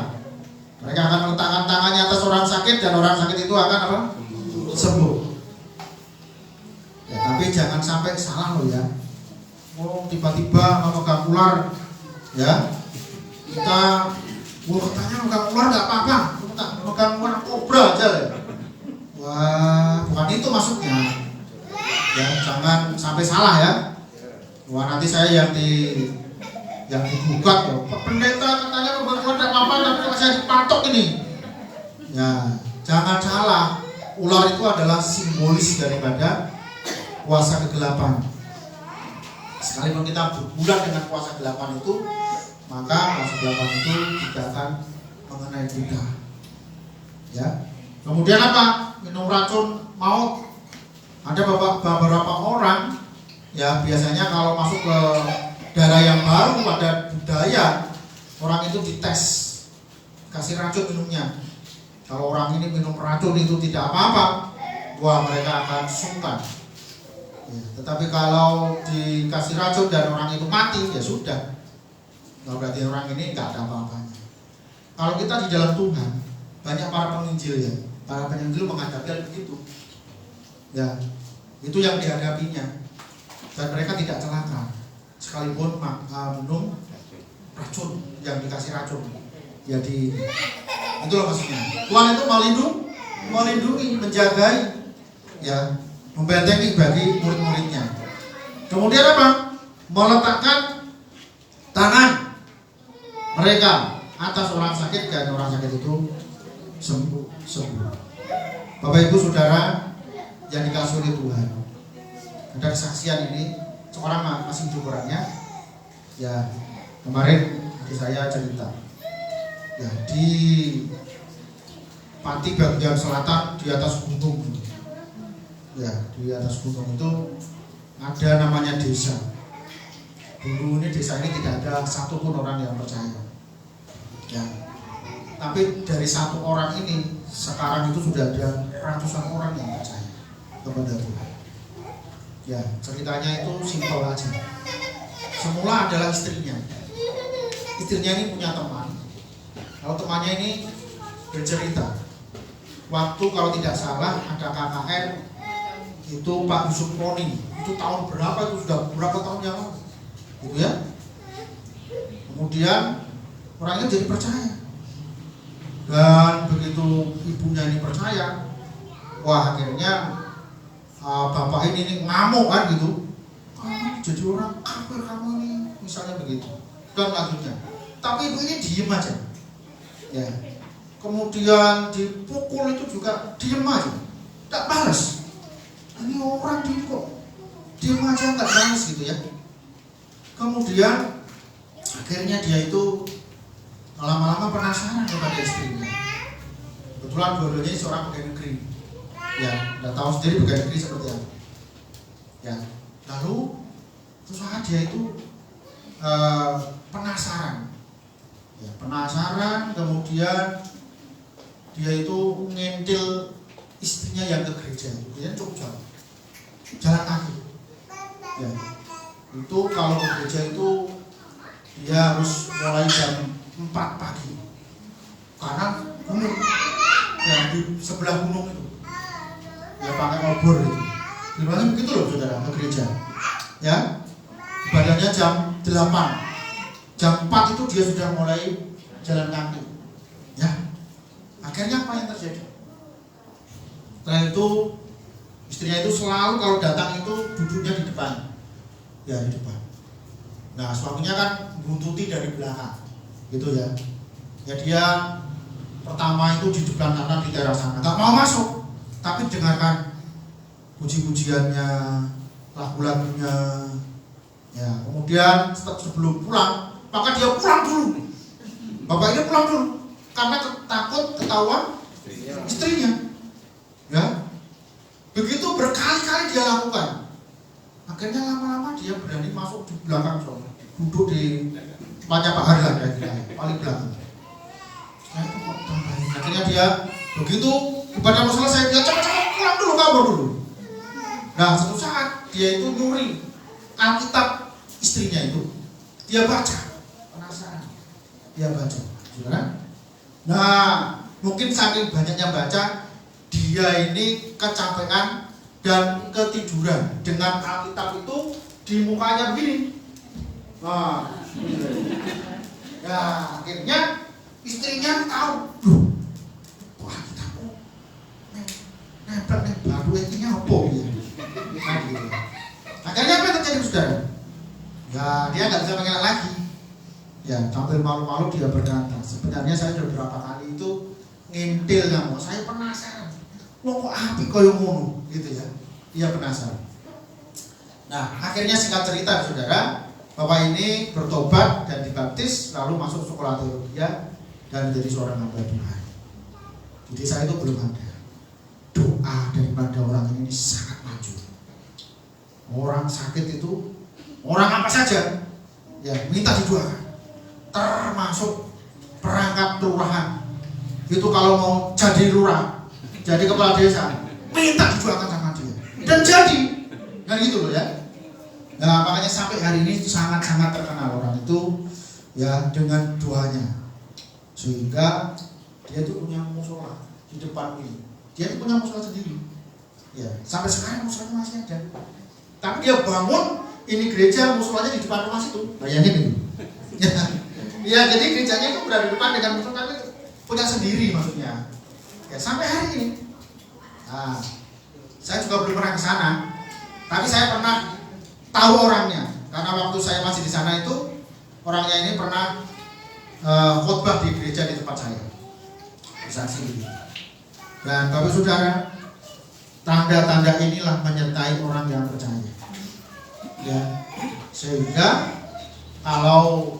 Mereka akan meletakkan tangannya atas orang sakit dan orang sakit itu akan apa? Sembuh. Ya, tapi jangan sampai salah loh ya. Oh, tiba-tiba memegang ular, ya. Kita katanya megang ular nggak apa-apa, megang ular kobra aja ya. Wah, bukan itu maksudnya. Ya, jangan sampai salah ya. Wah, nanti saya yang digugat loh. Pak Pendeta katanya megang ular nggak apa-apa, tapi saya dipatok ini. Ya, jangan salah. Ular itu adalah simbolis daripada kuasa kegelapan. Sekalipun kita berbulan dengan kuasa kegelapan itu, maka kuasa kegelapan itu tidak akan mengenai kita. Ya. Kemudian apa? Minum racun maut. Ada beberapa orang, ya biasanya kalau masuk ke daerah yang baru, ada budaya orang itu dites, kasih racun minumnya. Kalau orang ini minum racun itu tidak apa-apa, wah mereka akan sungkan. Ya, tetapi kalau dikasih racun dan orang itu mati, ya sudah. Nah, berarti orang ini nggak ada apa-apanya. Kalau kita di dalam Tuhan, banyak para penginjil ya, para penginjil menghadapi hal begitu. Ya, itu yang dihadapinya. Dan mereka tidak celaka, sekalipun minum racun yang dikasih racun. Jadi itulah maksudnya. Tuhan itu melindungi, menjagai, ya, membentengi bagi murid-muridnya. Kemudian apa? Meletakkan tangan mereka atas orang sakit dan orang sakit itu sembuh. Bapak Ibu Saudara yang dikasihi oleh Tuhan, ada kesaksian ini seorang masih hidup orangnya. Ya, kemarin saya cerita. Ya, di Pati bagian selatan di atas gunung. Ya, di atas gunung itu ada namanya desa. Dulu ini desa ini tidak ada satupun orang yang percaya. Ya, tapi dari satu orang ini sekarang itu sudah ada ratusan orang yang percaya kepada Tuhan. Ya, ceritanya itu simpel aja. Semula adalah istrinya. Istrinya ini punya teman. Kalau temannya ini bercerita, waktu kalau tidak salah ada KKN itu Pak Yusuf Roni, itu tahun berapa, itu sudah berapa tahun yang lalu. gitu ya. Kemudian orangnya jadi percaya, dan begitu ibunya ini percaya, wah akhirnya bapak ini ngamuk kan gitu, kamu jadi orang kafir kamu ini, misalnya begitu, dan lanjutnya. Tapi ibu ini diem aja, ya. Kemudian dipukul itu juga diem aja, tidak balas. Ini orang diem kok diem aja nggak balas gitu ya. Kemudian akhirnya dia itu lama-lama penasaran kepada istrinya. Kebetulan dua-duanya seorang pegawai negeri, ya, udah tahu sendiri pegawai negeri seperti apa. Ya, lalu terus dia itu penasaran, ya, penasaran. Kemudian dia itu ngintil istrinya yang ke gereja, dia cukup jauh, jalan kaki. Ya, itu kalau ke gereja itu dia harus mulai jam 4 pagi karena gunung, ya, di sebelah gunung itu, ya, pakai obor itu. Gimana begitu loh saudara, ke gereja, ya, ibadahnya jam 8, jam 4 itu dia sudah mulai jalan kaki, ya. Akhirnya apa yang terjadi? Setelah itu istrinya itu selalu kalau datang itu duduknya di depan, ya, di depan. Nah, suaminya kan buntuti dari belakang, gitu ya. Ya, dia pertama itu di depan sana, di teras sana, nggak mau masuk, tapi dengarkan puji-pujiannya, lagu-lagunya, ya. Kemudian sebelum pulang, maka dia pulang dulu. Bapak ini pulang dulu karena takut ketahuan istrinya, ya. Begitu berkali-kali dia lakukan. Akhirnya lama-lama dia berani masuk di belakang soalnya, duduk di tempatnya Pak Harlan, paling belakang. Saya itu kok tambahin. Akhirnya dia begitu ibadah mau selesai, dia cepat-cepat pulang dulu, kabur dulu. Nah, suatu saat dia itu nyuri Alkitab istrinya itu, dia baca, penasaran, dia baca, saudara. Nah, mungkin saking banyaknya baca, dia ini kecapean dan ketiduran dengan Alkitab itu di mukanya begini. Nah, ya, akhirnya istrinya tahu, loh, wah, Alkitabku nempel nih baru ini apa ya? Nah, gitu. Akhirnya apa yang terjadi saudara? Ya, dia nggak bisa mengelak lagi. Ya, sambil malu-malu dia berkata, sebenarnya saya sudah berapa kali itu ngintil kamu, saya penasaran. Wah, kok api koyo ngono, gitu ya. Dia penasaran. Nah, akhirnya singkat cerita saudara, bapak ini bertobat dan dibaptis, lalu masuk sekolah teologi dan menjadi seorang hamba Tuhan. Di desa itu belum ada. Doa daripada orang ini sangat maju. Orang sakit itu, orang apa saja, ya, minta didoakan. Termasuk perangkat kelurahan. Itu kalau mau jadi lurah, jadi kepala desa, minta didoakan sama dia. Dan jadi, kan gitu loh ya. Nah, makanya sampai hari ini sangat-sangat terkenal orang itu, ya, dengan doanya. Sehingga dia itu punya musola di depan ini. Dia itu punya musola sendiri. Ya, sampai sekarang musolanya masih ada. Tapi dia bangun ini gereja, musolanya di depan rumah situ. Bayangin itu. Ya, jadi gerejanya itu berada di depan dengan musola, tapi punya sendiri maksudnya. Ya, sampai hari ini. Nah, saya juga belum pernah ke sana, tapi saya pernah tahu orangnya karena waktu saya masih di sana itu orangnya ini pernah khotbah di gereja di tempat saya, bersaksi gitu. Dan Bapak Saudara, tanda-tanda inilah menyertai orang yang percaya, ya. Sehingga kalau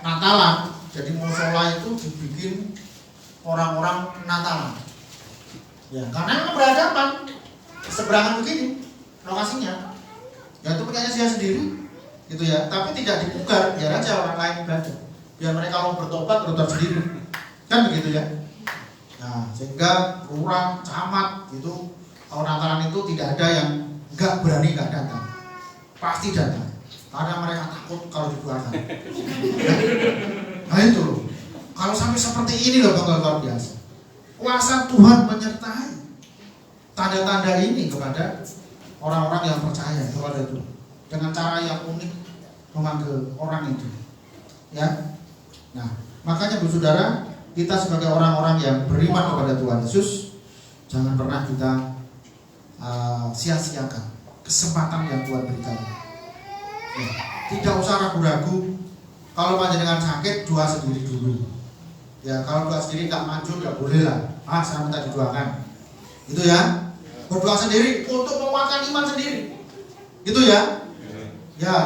Natalan, jadi musola itu dibikin orang-orang Natalan, ya, karena memang berhadapan seberangan begini lokasinya. Ya, itu punyanya dia sendiri, gitu ya. Tapi tidak dibuka, biar aja orang lain ibadah. Biar mereka mau bertobat sendiri, kan begitu ya. Nah, sehingga lurah, camat, itu kalau Natalan itu tidak ada yang nggak berani nggak datang, pasti datang, karena mereka takut kalau dibuarkan. Nah itu loh. Kalau sampai seperti ini loh, bakal luar biasa. Kuasa Tuhan menyertai tanda-tanda ini kepada orang-orang yang percaya kepada Tuhan dengan cara yang unik, memanggil orang itu. Ya. Nah, makanya Bu Saudara, kita sebagai orang-orang yang beriman kepada Tuhan Yesus, jangan pernah kita sia-siakan kesempatan yang Tuhan berikan. Ya, tidak usah ragu-ragu. Kalau panjenengan sakit, doa sendiri dulu. Ya, kalau doa sendiri nggak maju, nggak boleh lah. Saya minta didoakan. Gitu ya. Berdoa sendiri untuk menguatkan iman sendiri. Gitu ya. Ya.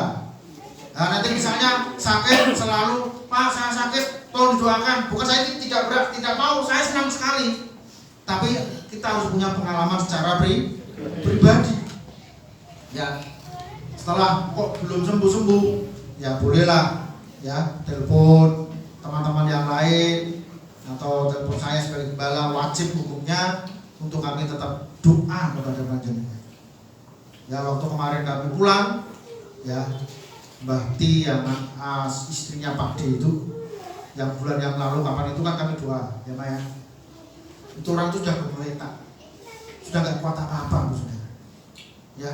Nah, nanti misalnya sakit selalu, Pak saya sakit, tolong didoakan. Bukan saya tidak mau, saya senang sekali. Tapi kita harus punya pengalaman secara pribadi. Ya. Setelah kok belum sembuh-sembuh, ya bolehlah ya telepon teman-teman yang lain atau telepon saya sebagai gembala, wajib hukumnya untuk kami tetap doa kepada panjenengan. Ya, waktu kemarin kami pulang, ya Mbah Ti yang istrinya Pak D itu, yang bulan yang lalu kapan itu kan kami doa, ya Maya. Itu orang itu sudah bergeletak, sudah nggak kuat apa-apa, sudah. Ya,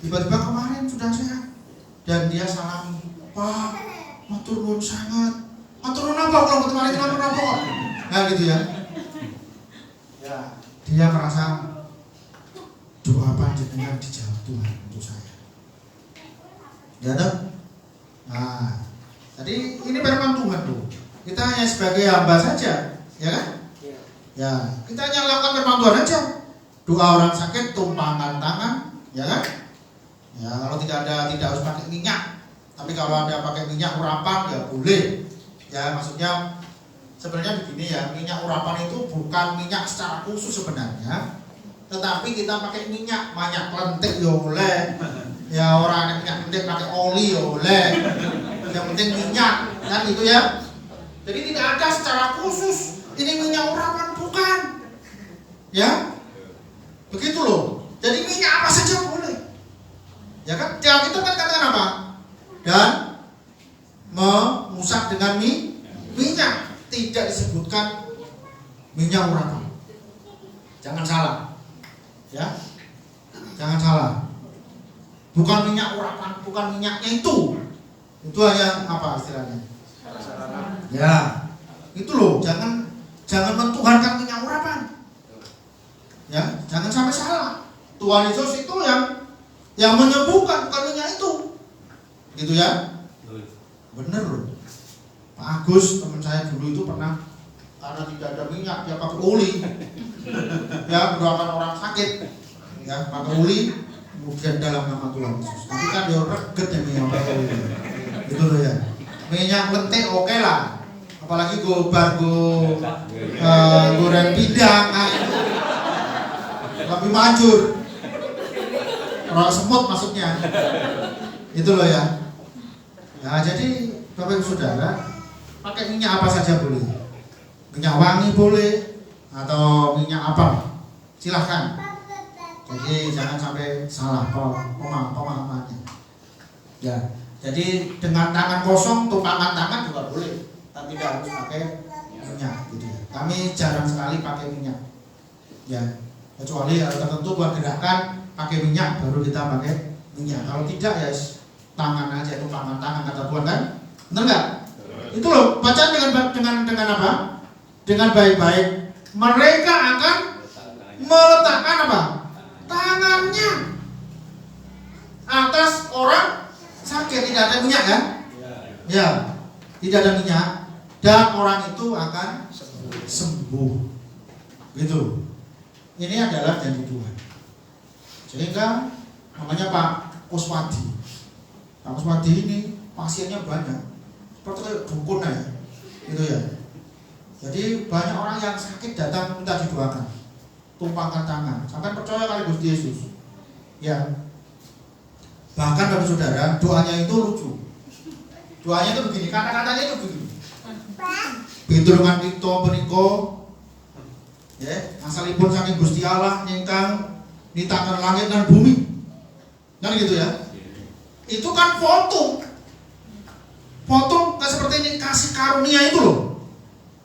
tiba-tiba kemarin sudah sehat dan dia salam, Pak, matur nuwun sangat. Matur nuwun apa kalau kemarin kenapa kok? Nah gitu ya. Ya, dia merasa doa panjenengan dijawab Tuhan untuk saya. Ya toh? Nah, jadi ini firman Tuhan tuh. Kita hanya sebagai hamba saja, ya kan? Ya, kita hanya lakukan firman Tuhan aja. Doa orang sakit tumpangan tangan, ya kan? Ya, kalau tidak harus pakai minyak. Tapi kalau ada pakai minyak urapan ya boleh. Ya, maksudnya sebenarnya begini ya, minyak urapan itu bukan minyak secara khusus sebenarnya. Tetapi kita pakai minyak lentik ya boleh. Ya, orang minyak lentik pakai oli ya boleh. Yang penting minyak, kan itu ya. Jadi tidak ada secara khusus ini minyak urapan, bukan. Ya. Begitu loh. Jadi minyak apa saja boleh. Ya kan? Yang itu kan katakan apa? Dan mengusap dengan minyak, tidak disebutkan minyak urapan. Jangan salah. Ya. Jangan salah. Bukan minyak urapan, bukan minyaknya itu. Itu hanya apa istilahnya? Ya. Itu loh, jangan mentuhankan minyak urapan. Ya, jangan sampai salah. Tuhan Yesus itu yang menyembuhkan, bukan minyak itu. Gitu ya. Bener loh. Pak Agus teman saya dulu itu pernah karena tidak ada minyak dia pakai oli. Ya, mendoakan orang sakit. Ya, pakai oli kemudian dalam nama Tuhan Yesus. Tapi kan dia reget ya minyak pakai oli. Gitu loh ya. Minyak lentik oke lah. Apalagi goreng pindang, lebih manjur. Orang semut maksudnya. Itu loh ya. Nah, jadi Bapak Ibu Saudara, pakai minyak apa saja boleh. Minyak wangi boleh atau minyak apa? Silahkan. Jadi jangan sampai salah pemahamannya. Ya. Jadi dengan tangan kosong, tumpangan tangan juga boleh. Tapi tidak harus pakai minyak gitu ya. Kami jarang sekali pakai minyak. Ya. Kecuali tertentu buat gerakan pakai minyak baru kita pakai minyak. Kalau tidak ya tangan aja, tumpangan tangan kata Tuhan kan? Benar nggak? Itu loh, baca dengan apa? Dengan baik-baik. Mereka akan meletakkan apa? Tangannya atas orang sakit, tidak ada minyak kan? Ya, tidak ada minyak dan orang itu akan sembuh. Gitu. Ini adalah janji Tuhan. Sehingga namanya Pak Kuswadi. Pak Kuswadi ini pasiennya banyak. Seperti kayak dukun ya. Gitu ya. Jadi banyak orang yang sakit datang minta didoakan. Tumpangkan tangan. Sampai percaya kali Gusti Yesus. Ya. Bahkan Bapak Saudara, doanya itu lucu. Doanya itu begini, kata-katanya itu begini. Pitulungan kita menika ya, asalipun saking Gusti Allah ingkang nitaken langit dan bumi. Kan gitu ya. Itu kan foto seperti ini, kasih karunia itu loh.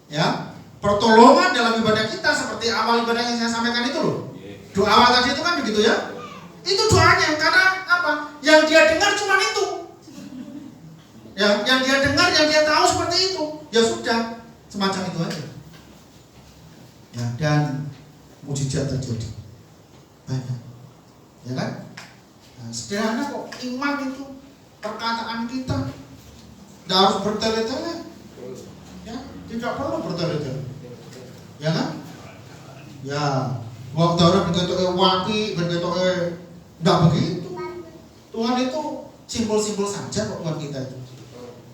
Ya, pertolongan dalam ibadah kita seperti awal ibadah yang saya sampaikan itu loh. Doa awal tadi itu kan begitu ya. Itu doanya karena apa? Yang dia dengar cuma itu. Ya, yang dia dengar, yang dia tahu seperti itu. Ya sudah, semacam itu aja. Ya, dan mujizat terjadi banyak. Ya kan? Nah, sederhana kok, iman itu perkataan kita. Tidak harus bertele-tele. Ya, tidak perlu bertele-tele. Ya kan? Ya, waktu orang berkata wapi, berkata tidak begitu. Tuhan itu simpel-simpel saja kok buat kita itu.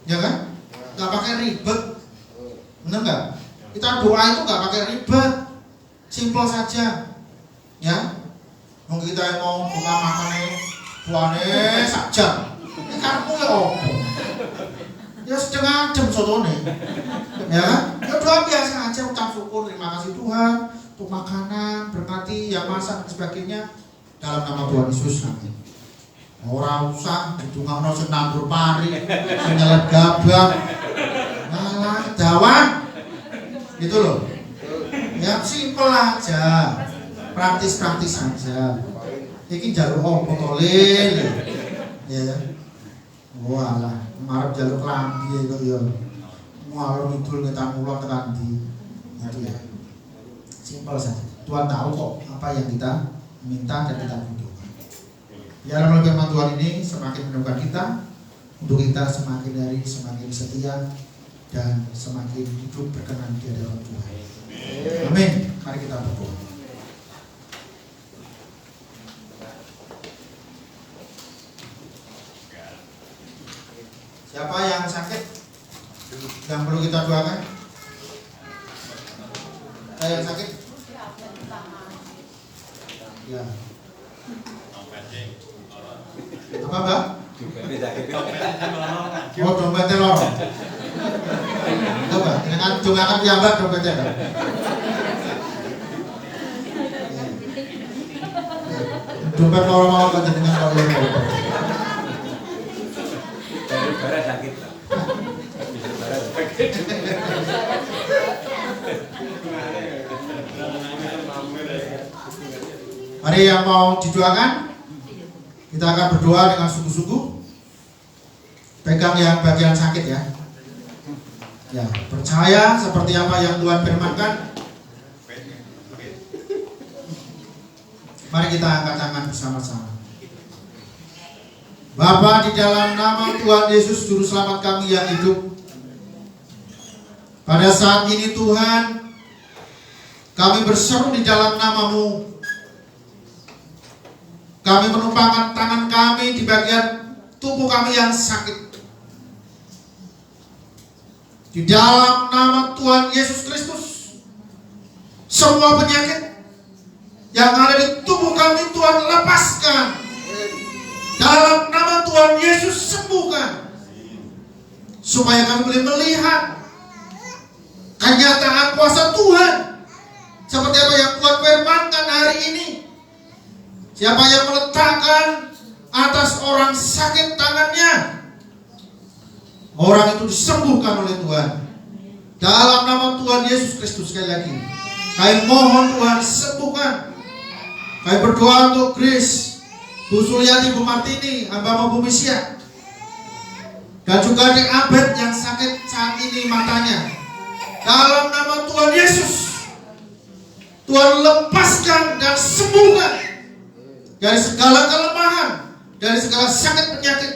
Ya kan? Nggak pakai ribet. Benar nggak? Kita doa itu nggak pakai ribet, simpel saja. Ya, mungkin kita mau buka makannya buane saja. Ini kartu ya opo. Ya setengah jam sotone. Ya kan? Ya doa biasa aja, ucap syukur, terima kasih Tuhan untuk makanan, berkati yang masak dan sebagainya dalam nama Tuhan Yesus. Amin. Orang usah didungakno sing nandur pari, sing nyelet gabang. Malah dawan. Gitu loh. Ya simpel aja. Praktis-praktis aja. Iki jaluk opo to lele. Ya. Walah, marep jaluk lambi kok ya. Ngalor ngidul ngetan mulo tekan ndi. Ya. Simpel saja. Tuhan tahu kok apa yang kita minta dan kita butuhkan. Biar melalui firman Tuhan ini semakin menemukan kita, untuk kita semakin dari semakin setia dan semakin hidup berkenan di hadapan Tuhan. Amin. Mari kita berdoa. Siapa yang sakit yang perlu kita doakan? Saya yang sakit? Ya. Apa Mbak? Oh dompetnya lorong. Coba, dengan dongakan piyambak dompetnya. Dompet lorong mau dengan kalau lorong. Bara sakit. Bara sakit. Mari yang mau didoakan, kita akan berdoa dengan sungguh-sungguh. Pegang yang bagian sakit ya. Ya, percaya seperti apa yang Tuhan firmankan. Mari kita angkat tangan bersama-sama. Bapa, di dalam nama Tuhan Yesus Juru Selamat kami yang hidup, pada saat ini Tuhan, kami berseru di dalam nama-Mu. Kami menumpangkan tangan kami di bagian tubuh kami yang sakit. Di dalam nama Tuhan Yesus Kristus, semua penyakit yang ada di tubuh kami Tuhan lepaskan. Dalam nama Tuhan Yesus sembuhkan. Supaya kami boleh melihat kenyataan kuasa Tuhan. Seperti apa yang Tuhan firmankan hari ini. Siapa yang meletakkan atas orang sakit tangannya, orang itu disembuhkan oleh Tuhan. Dalam nama Tuhan Yesus Kristus, sekali lagi kami mohon Tuhan sembuhkan. Kami berdoa untuk Grace, Bu Suliati, Bu Martini, hamba Bu Misia, dan juga adik Abed yang sakit saat ini matanya. Dalam nama Tuhan Yesus, Tuhan lepaskan dan sembuhkan dari segala kelemahan, dari segala sakit penyakit,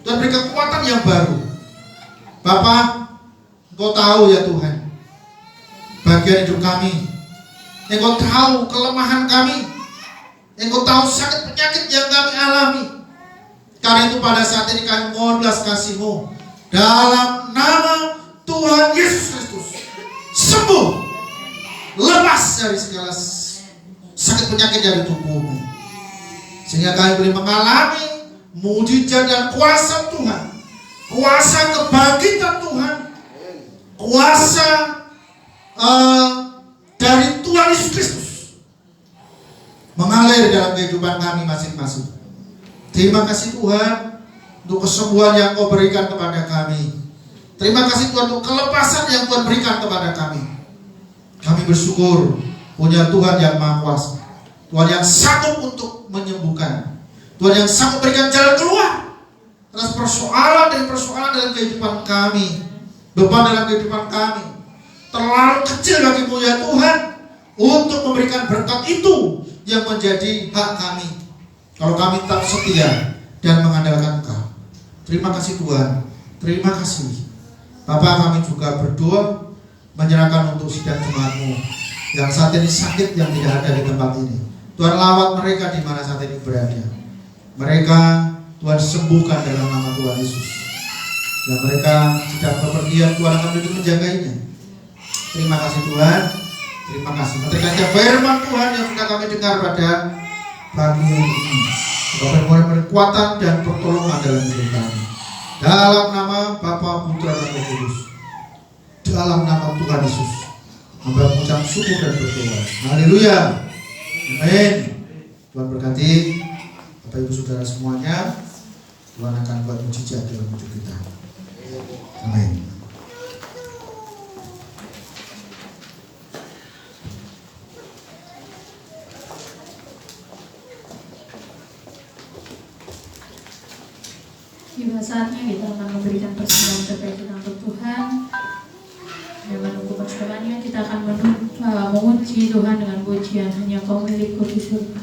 dan beri kekuatan yang baru. Bapa, Engkau tahu ya Tuhan bagian hidup kami. Engkau tahu kelemahan kami. Engkau tahu sakit penyakit yang kami alami. Karena itu pada saat ini kami mohon belas kasih-Mu. Dalam nama Tuhan Yesus Kristus, sembuh, lepas dari segala sakit penyakit dari tubuh-Mu, sehingga kami boleh mengalami mujizat dan kuasa Tuhan, kuasa kebangkitan Tuhan, kuasa dari Tuhan Yesus Kristus mengalir dalam kehidupan kami masing-masing. Terima kasih Tuhan untuk kesembuhan yang Kau berikan kepada kami. Terima kasih Tuhan untuk kelepasan yang Tuhan berikan kepada kami. Kami bersyukur punya Tuhan yang Maha Kuasa, Tuhan yang sanggup untuk menyembuhkan, Tuhan yang sanggup berikan jalan keluar atas persoalan dan persoalan dalam kehidupan kami, beban dalam kehidupan kami terlalu kecil bagimu ya Tuhan untuk memberikan berkat itu yang menjadi hak kami. Kalau kami tetap setia dan mengandalkan Engkau. Terima kasih Tuhan, terima kasih. Bapak, kami juga berdoa menyerahkan untuk sidang jemaat-Mu yang saat ini sakit, yang tidak ada di tempat ini. Tuhan, lawat mereka di mana saat ini berada. Mereka Tuhan sembuhkan dalam nama Tuhan Yesus. Dan mereka sedang bepergian, Tuhan akan begitu menjaganya. Terima kasih Tuhan, terima kasih. Menterikan firman Tuhan yang sudah kami dengar pada pagi ini, memberi kekuatan dan pertolongan dalam hidup kami. Dalam nama Bapa, Putra dan Roh Kudus, dalam nama Tuhan Yesus, hamba mengucap syukur dan berdoa. Haleluya, amin. Tuhan berkati Bapak Ibu Saudara semuanya. Tuhan akan buat mujizat dalam hidup kita. Amin. Tiba saatnya kita akan memberikan persembahan terkait dengan Tuhan. Dan menunggu persembahannya, kita akan menguji Tuhan dengan pujian Hanya Kau milikku di surga.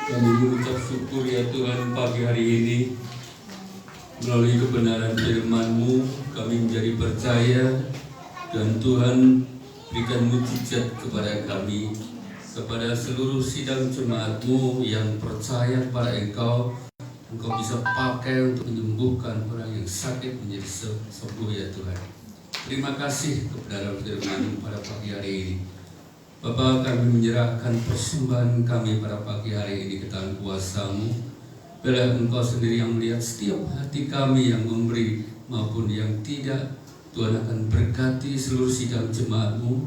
Kami mengucap syukur ya Tuhan pagi hari ini. Melalui kebenaran firman-Mu kami menjadi percaya, dan Tuhan berikan mujizat kepada kami, kepada seluruh sidang jemaat-Mu yang percaya kepada Engkau. Engkau bisa pakai untuk menyembuhkan orang yang sakit menjadi sembuh ya Tuhan. Terima kasih kepada firman pada pagi hari ini. Bapa, kami menyerahkan persembahan kami pada pagi hari ini ke tangan kuasa-Mu. Biarlah Engkau sendiri yang melihat setiap hati kami yang memberi maupun yang tidak. Tuhan akan berkati seluruh sidang jemaat-Mu,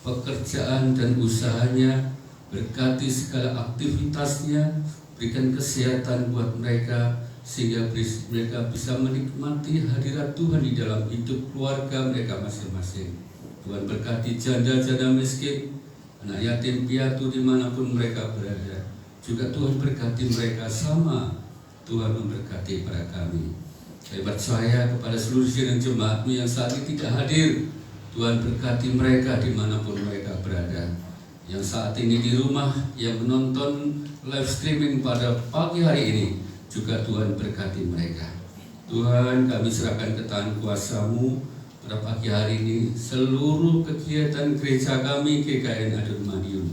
pekerjaan dan usahanya, berkati segala aktivitasnya, berikan kesehatan buat mereka, sehingga mereka bisa menikmati hadirat Tuhan di dalam hidup keluarga mereka masing-masing. Tuhan berkati janda-janda miskin, anak yatim piatu dimanapun mereka berada. Juga Tuhan berkati mereka sama Tuhan memberkati pada kami. Saya percaya kepada seluruh sidang jemaat-Mu yang saat ini tidak hadir. Tuhan berkati mereka dimanapun mereka berada. Yang saat ini di rumah, yang menonton live streaming pada pagi hari ini, juga Tuhan berkati mereka. Tuhan, kami serahkan ke tangan kuasa-Mu pada pagi hari ini seluruh kegiatan gereja kami GKN Adun Madiun,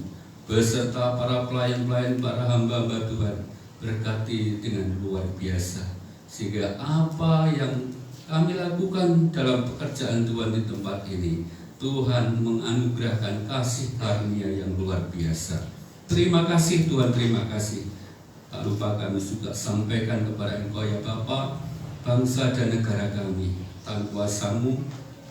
beserta para pelayan-pelayan, para hamba-hamba Tuhan, berkati dengan luar biasa, sehingga apa yang kami lakukan dalam pekerjaan Tuhan di tempat ini, Tuhan menganugerahkan kasih karunia yang luar biasa. Terima kasih Tuhan, terima kasih. Tak lupa kami juga sampaikan kepada Engkau ya Bapa, bangsa dan negara kami, tangan kuasa-Mu,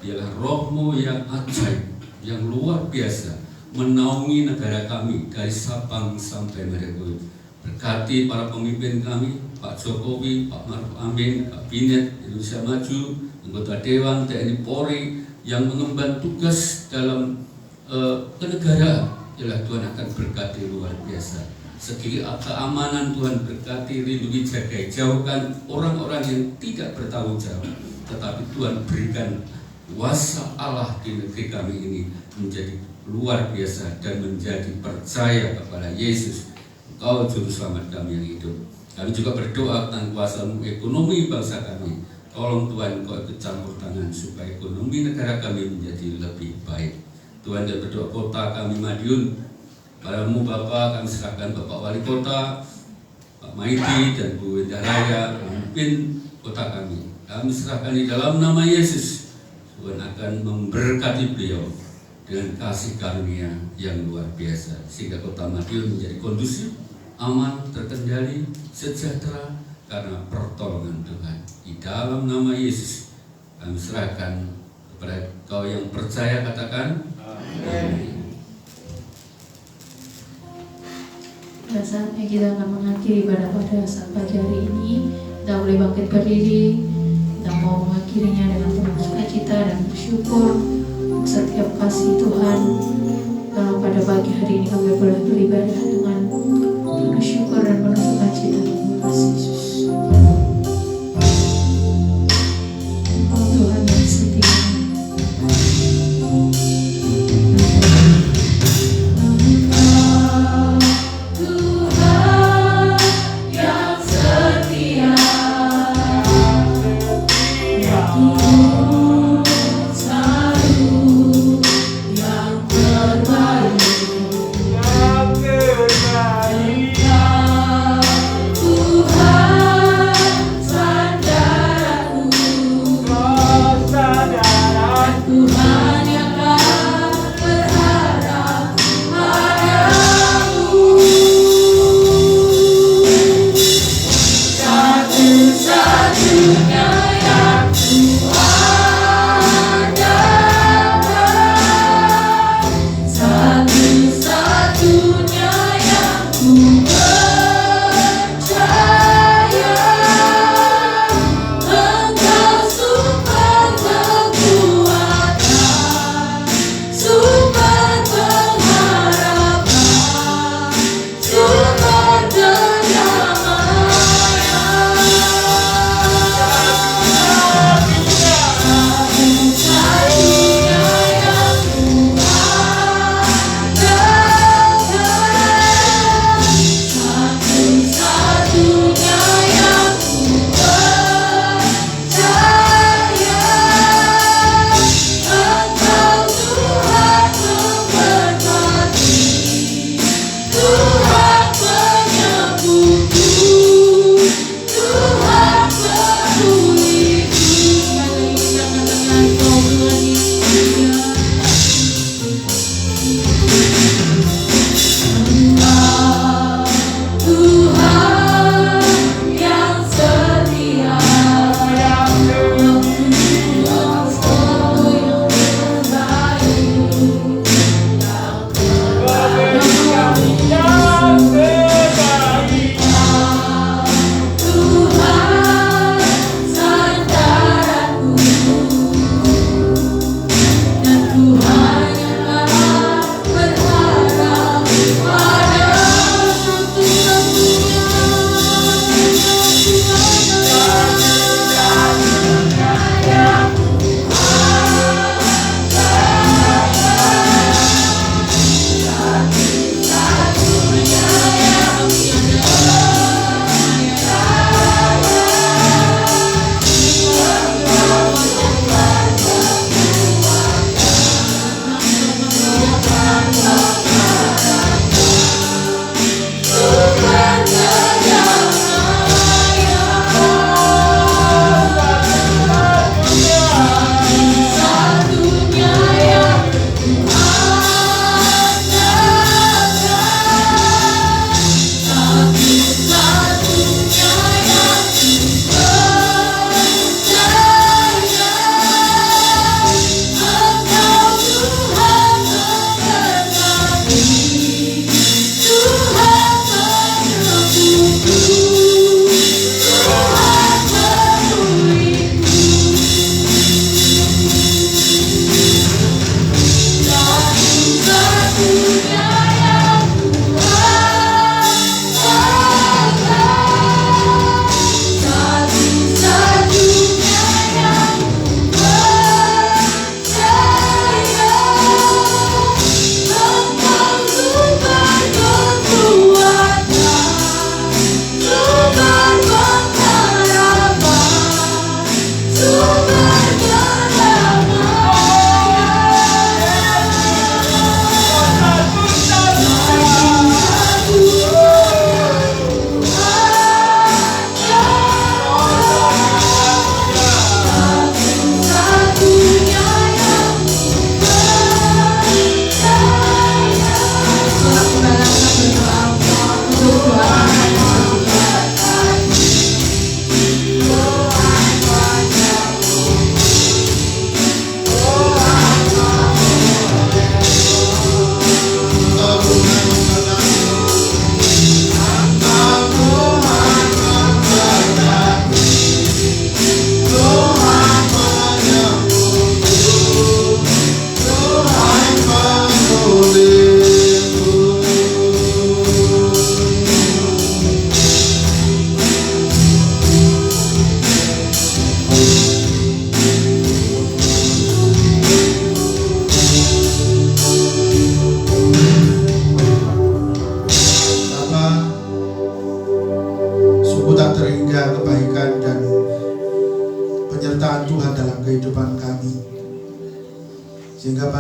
biarlah Roh-Mu yang ajaib, yang luar biasa, menaungi negara kami dari Sabang sampai Merauke. Berkati para pemimpin kami, Pak Jokowi, Pak Maruf Amin, Pak Binet, Indonesia Maju, anggota Dewan, TNI Polri, yang mengemban tugas dalam kenegaraan. Jelas Tuhan akan berkati luar biasa. Segi keamanan Tuhan berkati, lindungi, jaga, jauhkan orang-orang yang tidak bertanggung jawab. Tetapi Tuhan berikan kuasa Allah di negeri kami ini menjadi luar biasa dan menjadi percaya kepada Yesus, Engkau Juru Selamat kami yang hidup. Kami juga berdoa tentang kuasa-Mu ekonomi bangsa kami. Tolong Tuhan Engkau ikut campur tangan supaya ekonomi negara kami menjadi lebih baik. Tuhan, dan berdoa kota kami Madiun, Padamu Bapak, kami serahkan Bapak Wali Kota, Pak Maidi dan Bu Windaraya, pemimpin kota kami. Kami serahkan di dalam nama Yesus. Tuhan akan memberkati beliau dengan kasih karunia yang luar biasa, sehingga kota Madiun menjadi kondusif, aman, terkendali, sejahtera karena pertolongan Tuhan. Di dalam nama Yesus kami serahkan kepada Kau yang percaya, katakan amin. Dan saatnya kita akan mengakhiri ibadah pada saat pagi hari ini. Kita boleh bangkit berdiri. Kita mau mengakhirinya dengan penuh sukacita dan bersyukur setiap kasih Tuhan. Dalam pada pagi hari ini kami boleh beribadah dengan penuh syukur dan penuh sukacita. Terima kasih Yesus. Oh Tuhan yang setia. Yang terbaik.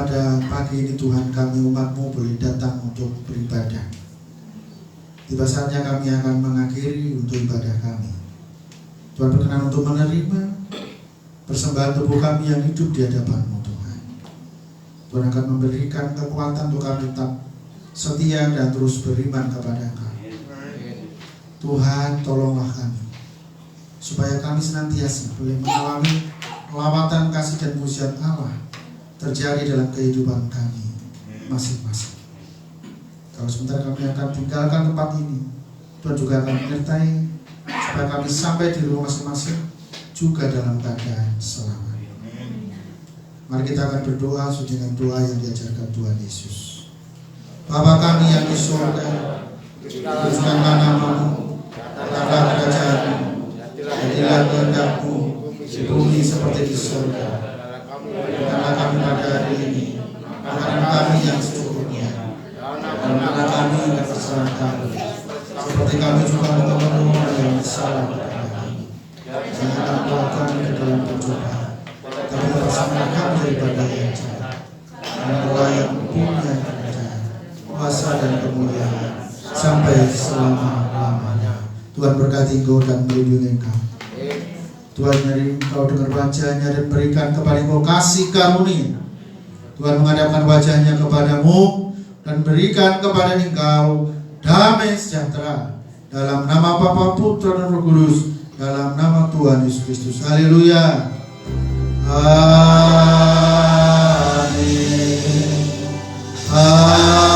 pada pagi ini Tuhan, kami umat-Mu boleh datang untuk beribadah. Tiba saatnya kami akan mengakhiri untuk ibadah kami. Tuhan berkenan untuk menerima persembahan tubuh kami yang hidup di hadapan-Mu Tuhan. Tuhan akan memberikan kekuatan untuk kami tetap setia dan terus beriman kepada Engkau. Tuhan, tolonglah kami supaya kami senantiasa boleh mengalami lawatan kasih dan mujizat Allah terjadi dalam kehidupan kami masing-masing. Kalau sebentar kami akan tinggalkan tempat ini, Tuhan juga akan menyertai supaya kami sampai di rumah masing-masing juga dalam keadaan selamat. Mari kita akan berdoa dengan doa yang diajarkan Tuhan Yesus. Bapa kami yang di surga, kuduskanlah nama-Mu, datanglah kerajaan-Mu, jadilah kehendak-Mu di bumi seperti di surga. Berikanlah kami pada hari ini makanan kami yang secukupnya, dan ampunilah kami atas kesalahan kami, seperti kami juga mengampuni orang yang bersalah kepada kami. Jangan bawa kami ke dalam pencobaan, tapi lepaskanlah kami daripada yang jahat. Karena Engkau yang punya kerajaan, kuasa dan kemuliaan sampai selama-lamanya. Tuhan berkati Engkau dan melindungi Engkau. Tuhan dari Engkau dengar wajahnya dan berikan kepada Engkau kasih karunia. Tuhan menghadapkan wajahnya kepadamu dan berikan kepada Engkau damai sejahtera. Dalam nama Bapa, Putra dan Roh Kudus, dalam nama Tuhan Yesus Kristus. Haleluya. Amin. Amin.